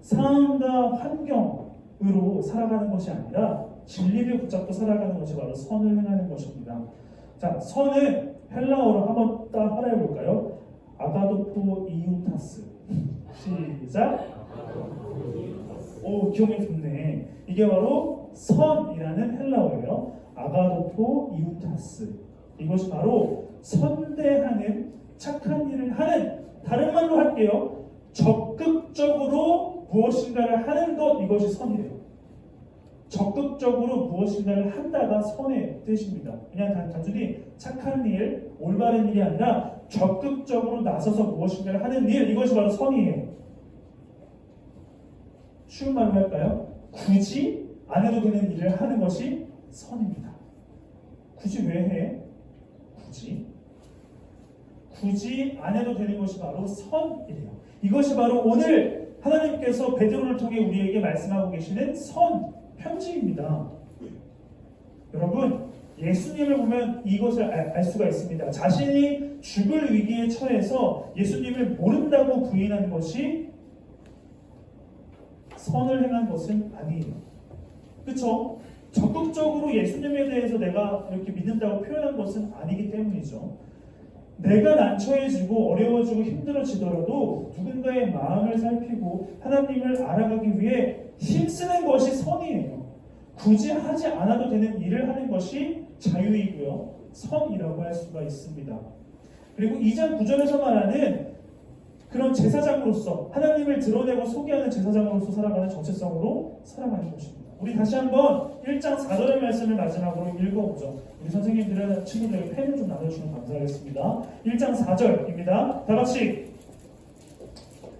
상황과 환경으로 살아가는 것이 아니라 진리를 붙잡고 살아가는 것이 바로 선을 행하는 것입니다. 자, 선은 헬라어로 한번 딱 따라해 볼까요? 아가도포 이우타스. 시작. 오, 기억이 좋네. 이게 바로 선이라는 헬라어예요. 아가도포 이우타스. 이것이 바로 선대하는 착한 일을 하는, 다른 말로 할게요. 적극적으로 무엇인가를 하는 것, 이것이 선이래요. 적극적으로 무엇인가를 한다가 선의 뜻입니다. 그냥 단순히 착한 일, 올바른 일이 아니라 적극적으로 나서서 무엇인가를 하는 일, 이것이 바로 선이에요. 쉬운 말로 할까요? 굳이 안 해도 되는 일을 하는 것이 선입니다. 굳이 왜 해? 굳이 안 해도 되는 것이 바로 선이래요. 이것이 바로 오늘 하나님께서 베드로를 통해 우리에게 말씀하고 계시는 선, 편지입니다. 여러분, 예수님을 보면 이것을 알 수가 있습니다. 자신이 죽을 위기에 처해서 예수님을 모른다고 부인하는 것이 선을 행한 것은 아니에요. 그렇죠? 적극적으로 예수님에 대해서 내가 이렇게 믿는다고 표현한 것은 아니기 때문이죠. 내가 난처해지고 어려워지고 힘들어지더라도 누군가의 마음을 살피고 하나님을 알아가기 위해 힘쓰는 것이 선이에요. 굳이 하지 않아도 되는 일을 하는 것이 자유이고요. 선이라고 할 수가 있습니다. 그리고 2장 9절에서 말하는 그런 제사장으로서 하나님을 드러내고 소개하는 제사장으로서 살아가는 정체성으로 살아가는 것입니다. 우리 다시 한번 1장 4절의 말씀을 마지막으로 읽어보죠. 우리 선생님들은 친구들에게 펜을 좀 나눠주시면 감사하겠습니다. 1장 4절입니다. 다 같이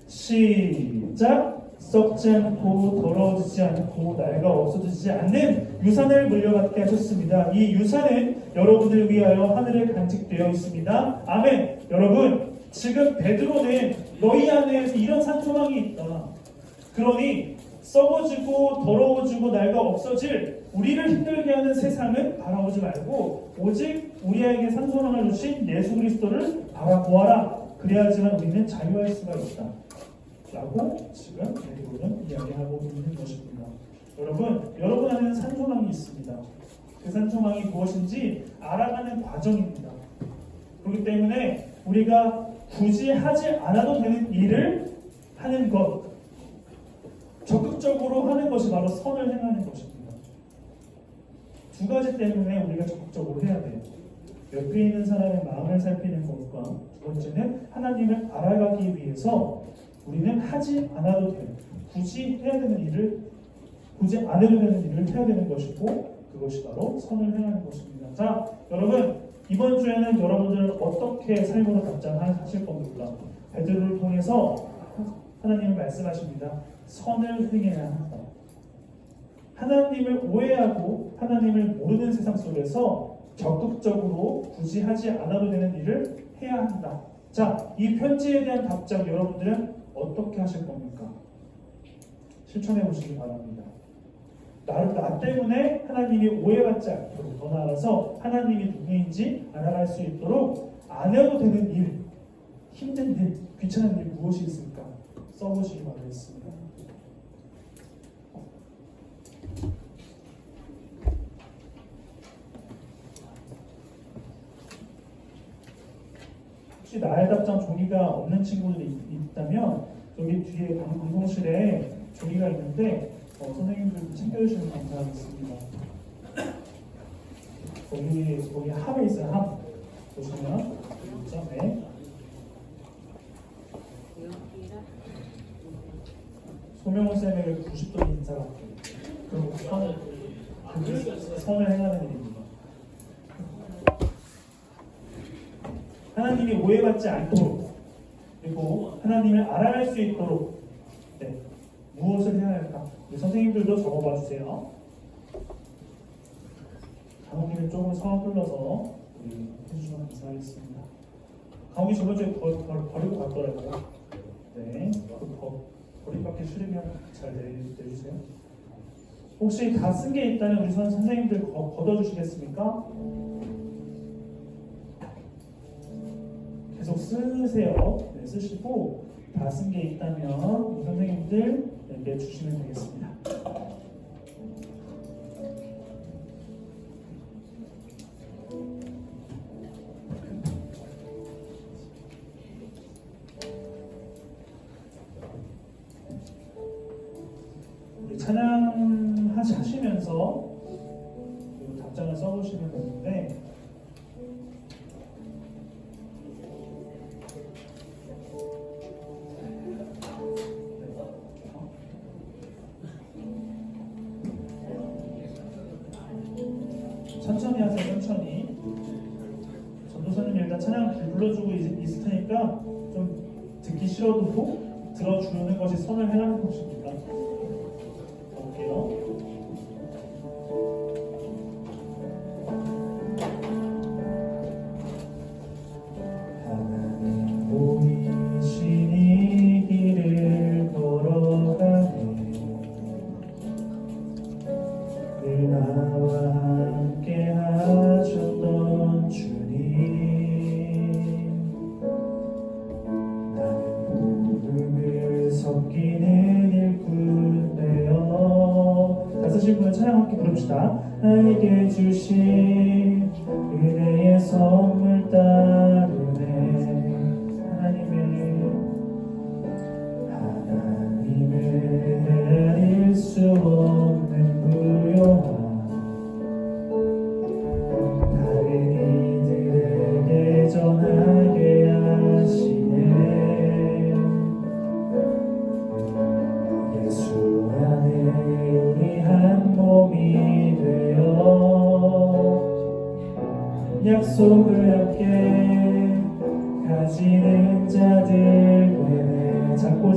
시작. 썩지 않고 더러워지지 않고 낡아 없어지지 않는 유산을 물려받게 하셨습니다. 이 유산은 여러분을 위하여 하늘에 간직되어 있습니다. 아멘. 여러분, 지금 베드로는 너희 안에서 이런 산소망이 있다. 그러니 썩어지고 더러워지고 낡아 없어질 우리를 힘들게 하는 세상은 바라보지 말고 오직 우리에게 산소망을 주신 예수 그리스도를 바라보아라. 그래야지만 우리는 자유할 수가 있다. 라고 지금 베드로는 이야기하고 있는 것입니다. 여러분 안에는 산소망이 있습니다. 그 산소망이 무엇인지 알아가는 과정입니다. 그렇기 때문에 우리가 굳이 하지 않아도 되는 일을 하는 것, 적극적으로 하는 것이 바로 선을 행하는 것입니다. 두 가지 때문에 우리가 적극적으로 해야 돼요. 옆에 있는 사람의 마음을 살피는 것과 두 번째는 하나님을 알아가기 위해서 우리는 하지 않아도 돼요. 굳이 해야 되는 일을, 굳이 안 해도 되는 일을 해야 되는 것이고 그것이 바로 선을 행하는 것입니다. 자, 여러분, 이번 주에는 여러분들은 어떻게 삶으로 답장하실 겁니까? 베드로를 통해서 하나님은 말씀하십니다. 선을 행해야 한다. 하나님을 오해하고 하나님을 모르는 세상 속에서 적극적으로 굳이 하지 않아도 되는 일을 해야 한다. 자, 이 편지에 대한 답장 여러분들은 어떻게 하실 겁니까? 실천해 보시기 바랍니다. 나 때문에 하나님이 오해받지 않도록, 더 나아가서 하나님이 누구인지 알아갈 수 있도록 안 해도 되는 일, 힘든 일, 귀찮은 일 무엇이 있을까? 써보시기 바라겠습니다. 혹시 나의 답장 종이가 없는 친구들이 있다면 여기 뒤에 방송실에 종이가 있는데 선생님들 챙겨주시면 감사하겠습니다. 거기 함에 있어요. 함 보시면 있죠? 네. 소명호 쌤에게 90도 인사가 그리고 선을 행하는 일입니다. 하나님이 오해받지 않도록 그리고 하나님을 알아갈 수 있도록 무엇을 해야 할까? 우리 선생님들도 적어봐 주세요. 강호기는 조금 성을 흘러서 해주시면 감사하겠습니다. 강호기 저번 주에 버리고 갔더라고요. 네, 버림받기 싫으면 잘 내주세요. 혹시 다 쓴 게 있다면 우리 선생님들 걷어주시겠습니까? 계속 쓰세요. 네, 쓰시고 다 쓴 게 있다면 선생님들에게 주시면 되겠습니다. 우리 찬양 하시면서 답장을 써보시면 되는데 천천히 하세요. 천천히. 전도사님 일단 찬양 불러주고 있을 테니까 좀 듣기 싫어도 들어주는 것이 선을 행하는 것입니다. 볼게요. 하나님 보이신 이 길을 걸어가네 늘 나와 함께 하셨던 주님 나는 복음을 섞이는 일꾼 되어 다 쓰신 분은 찬양 함께 부릅시다. 나에게 주신 은혜의 선물 따르네 약속을 함께 가지는 자들에게 작고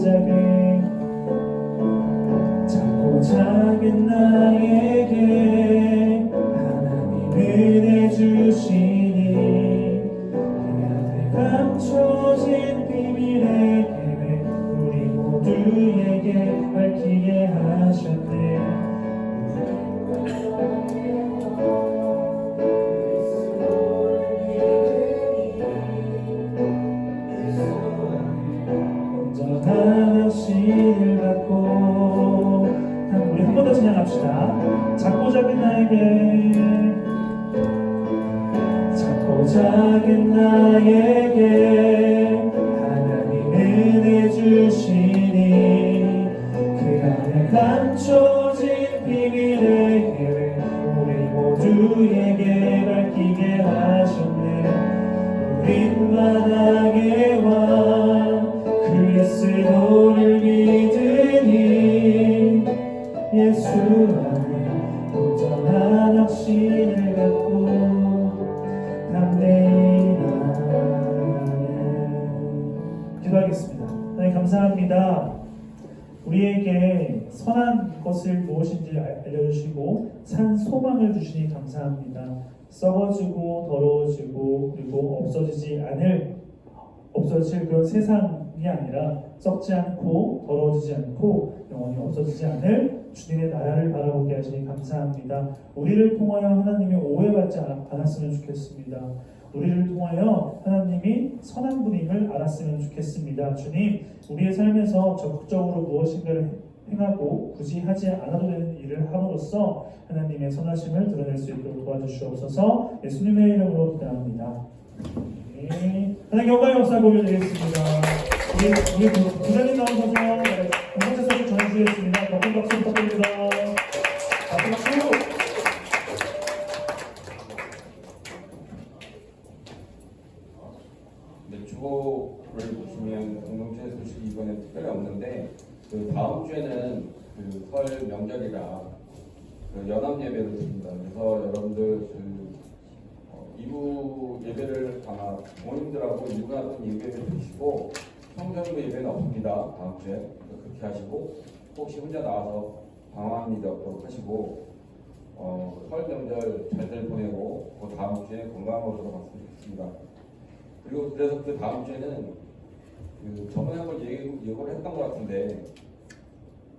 작은 나에게 하나님 은혜 주시니 그 안에 감춰진 비밀의 계획 우리 모두에게 밝히게 하셨네. 온전한 확신을 갖고 우리 한 번 더 찬양합시다. 작고 작은 나에게 하나님 은혜 주시니 그 안에 감춰진 비밀의 계획 우리 모두에게 밝히게 하셨네. 우린 만왕의 왕 그리스도를 믿으니 예수 안에 온전한 확신을 갖고 담대히 나아가네. 기도하겠습니다. 하나님 감사합니다. 우리에게 선한 것을 무엇인지 알려주시고 산 소망을 주시니 감사합니다. 썩어지고 더러워지고 그리고 없어질 그런 세상이 아니라 썩지 않고 더러워지지 않고 영원히 없어지지 않을 주님의 나라를 바라보게 하시니 감사합니다. 우리를 통하여 하나님이 오해받지 않았으면 좋겠습니다. 우리를 통하여 하나님이 선한 분임을 알았으면 좋겠습니다. 주님, 우리의 삶에서 적극적으로 무엇인가를 행하고 굳이 하지 않아도 되는 일을 함으로써 하나님의 선하심을 드러낼 수 있도록 도와주시옵소서. 예수님의 이름으로 기도합니다. 하나님 영광의 역사 올려드리겠습니다. 우리 부장님 나오셔서 공동체사를 전해주시겠습니다. 박수 부탁드립니다. 박수. 네, 주보를 보시면 공동체 소식이 이번에 특별히 없는데 그 다음 주에는 그 설 명절이라 그 연합 예배를 드립니다. 그래서 여러분들 이부 예배를 아마 부모님들하고 유관한 예배를 드시고 성전부 예배는 없습니다. 다음 주에 그렇게 하시고 혹시 혼자 나와서 방황한 일이 없도록 하시고 설 명절 잘들 보내고 그 다음 주에 건강으로 돌아갔으면 좋겠습니다. 그리고 그래서 그 다음 주에는 그 저번에 한번 예고를 했던 것 같은데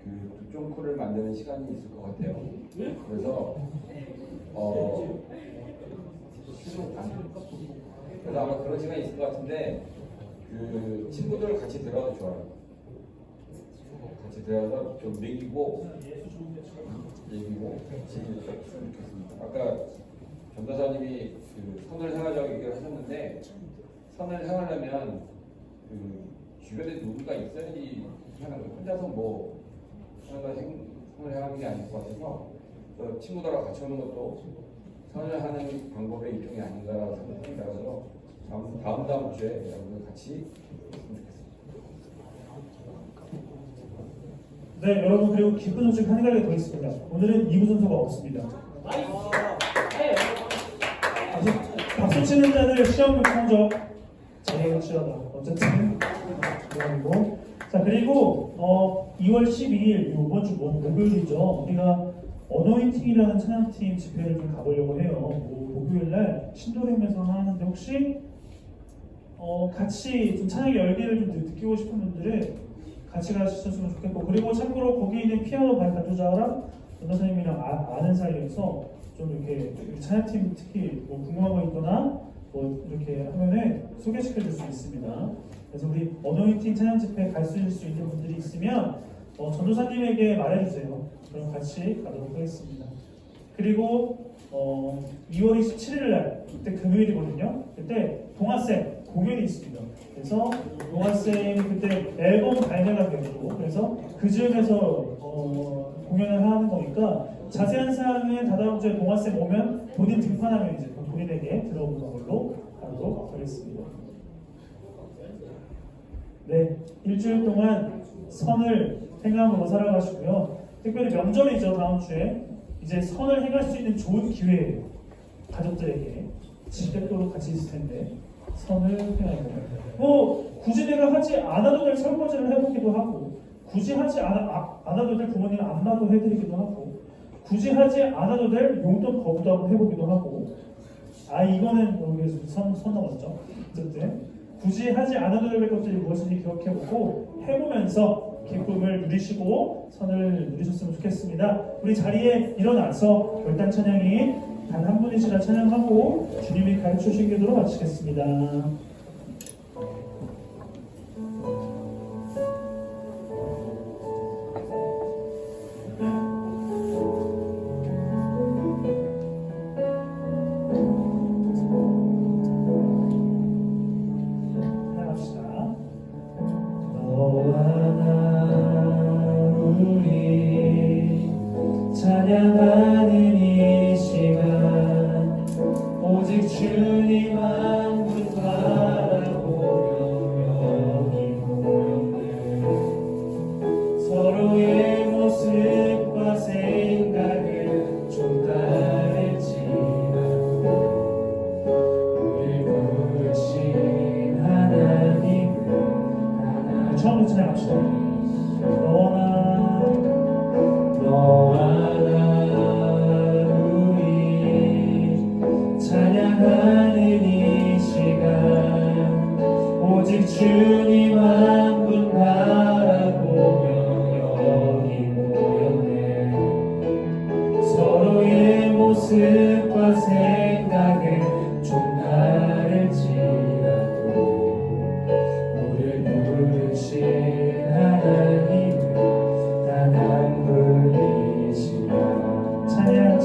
그 두쫑크를 만드는 시간이 있을 것 같아요. 그래서 그래서 아마 그런 시간이 있을 것 같은데 그 친구들 같이 들어가도 좋아요. 같이 들어가서 좀 먹이고 같이 했으면 좋겠습니다. 아까 전도사님이 그 선을 행하자고 얘기를 하셨는데 선을 행하려면 그 주변에 누군가 있어야지 하는 거 혼자서 뭐 선을 행하는 게 아닐 것 같아서 친구들하고 같이 오는 것도 선을 하는 방법의 일종이 아닌가라고 생각합니다. 그래서 다음 주에 여러분들 같이 했으면 좋겠습니다. 네, 여러분 그리고 기쁜 소식 한 가지 더 있습니다. 오늘은 2부 순서가 없습니다. 박수 치는 자들 시험 성적 자기가 치러다. 어쨌든 그리고 자 그리고 2월 12일 이번 주 목요일이죠. 우리가 어노인팅이라는 찬양팀 집회를 좀 가보려고 해요. 목요일날 신도림에서 하는데 혹시 같이 좀 찬양의 열기를 좀 느끼고 싶은 분들은 같이 가셨으면 좋겠고 그리고 참고로 거기 있는 피아노 반주자랑 전도사님이랑 아는 사이여서 좀 이렇게 찬양팀 특히 뭐 궁금한 거 있거나 뭐 이렇게 하면은 소개시켜 줄 수 있습니다. 그래서 우리 어노인팅 찬양 집회 갈 수 있는 분들이 있으면 전도사님에게 말해주세요. 그럼 같이 가도록 하겠습니다. 그리고 2월 27일 날 그때 금요일이거든요. 그때 동아쌤 공연이 있습니다. 그래서 동아쌤이 그때 앨범 발매가 되고 그래서 그 즈음에서 공연을 하는 거니까 자세한 사항은 다다음 주에 동아쌤 오면 본인 등판하면 이제 본인에게 들어보는 걸로 하도록 하겠습니다. 네, 일주일 동안 선을 행함으로 살아가시고요. 특별히 명절이죠. 다음 주에 이제 선을 행할 수 있는 좋은 기회예요. 가족들에게 지렛대로 같이 있을 텐데 선을 행하고 뭐 굳이 내가 하지 않아도 될 설거지를 해보기도 하고 굳이 하지 않아도 될 부모님 안마도 해드리기도 하고 굳이 하지 않아도 될 용돈 거부도 한번 해보기도 하고 이거는 여기서 선 넘었죠. 어쨌든 굳이 하지 않아도 될 것들이 무엇인지 기억해보고 해보면서 기쁨을 누리시고 선을 누리셨으면 좋겠습니다. 우리 자리에 일어나서 결단 찬양이 단 한 분이시라 찬양하고 주님이 가르쳐 주신 기도로 마치겠습니다. 찬양합시다. 너와 나 우리 찬양하는 이 시간 오직 주님 한 분 바라보며 여기 모였네. 서로의 모습과 생각을 좀 다를지라도 우리 부르신 하나님은 처음부터 찬양합시다. 너와 나 우리 찬양하는 이 시간 오직 주님 한 분 바라보며 여기 모였네. 서로의 모습과 생각은 좀 다를지라도 우리를 부르신 하나님은 단 한 분이시라. 찬양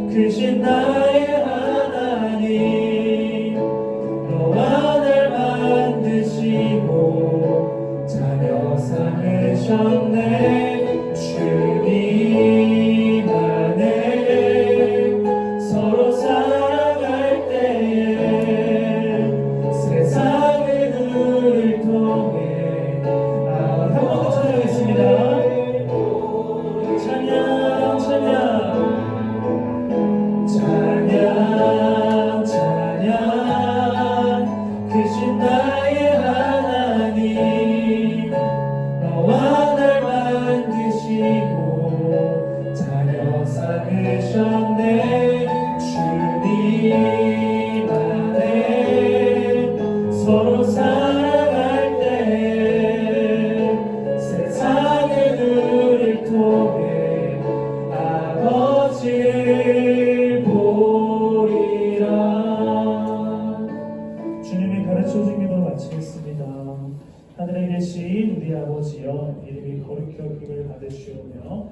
크신 나의 하나님 너와 날 만드시고 자녀 삼으셨네. 주님 안에 서로 살아갈 때에 세상의 눈을 통해 한 번 더 찬양하겠습니다. 찬양 크신 나의 하나님 너와 날 만드시고 자녀 삼으셨네. 주님 안에 서로 살아갈 때 세상의 눈을 통해 아버지를 보리라. 주님이 가르쳐준 기도 마치겠습니다. 하늘에 계신 우리 아버지여 이름이 거룩히 여김을 받으시오며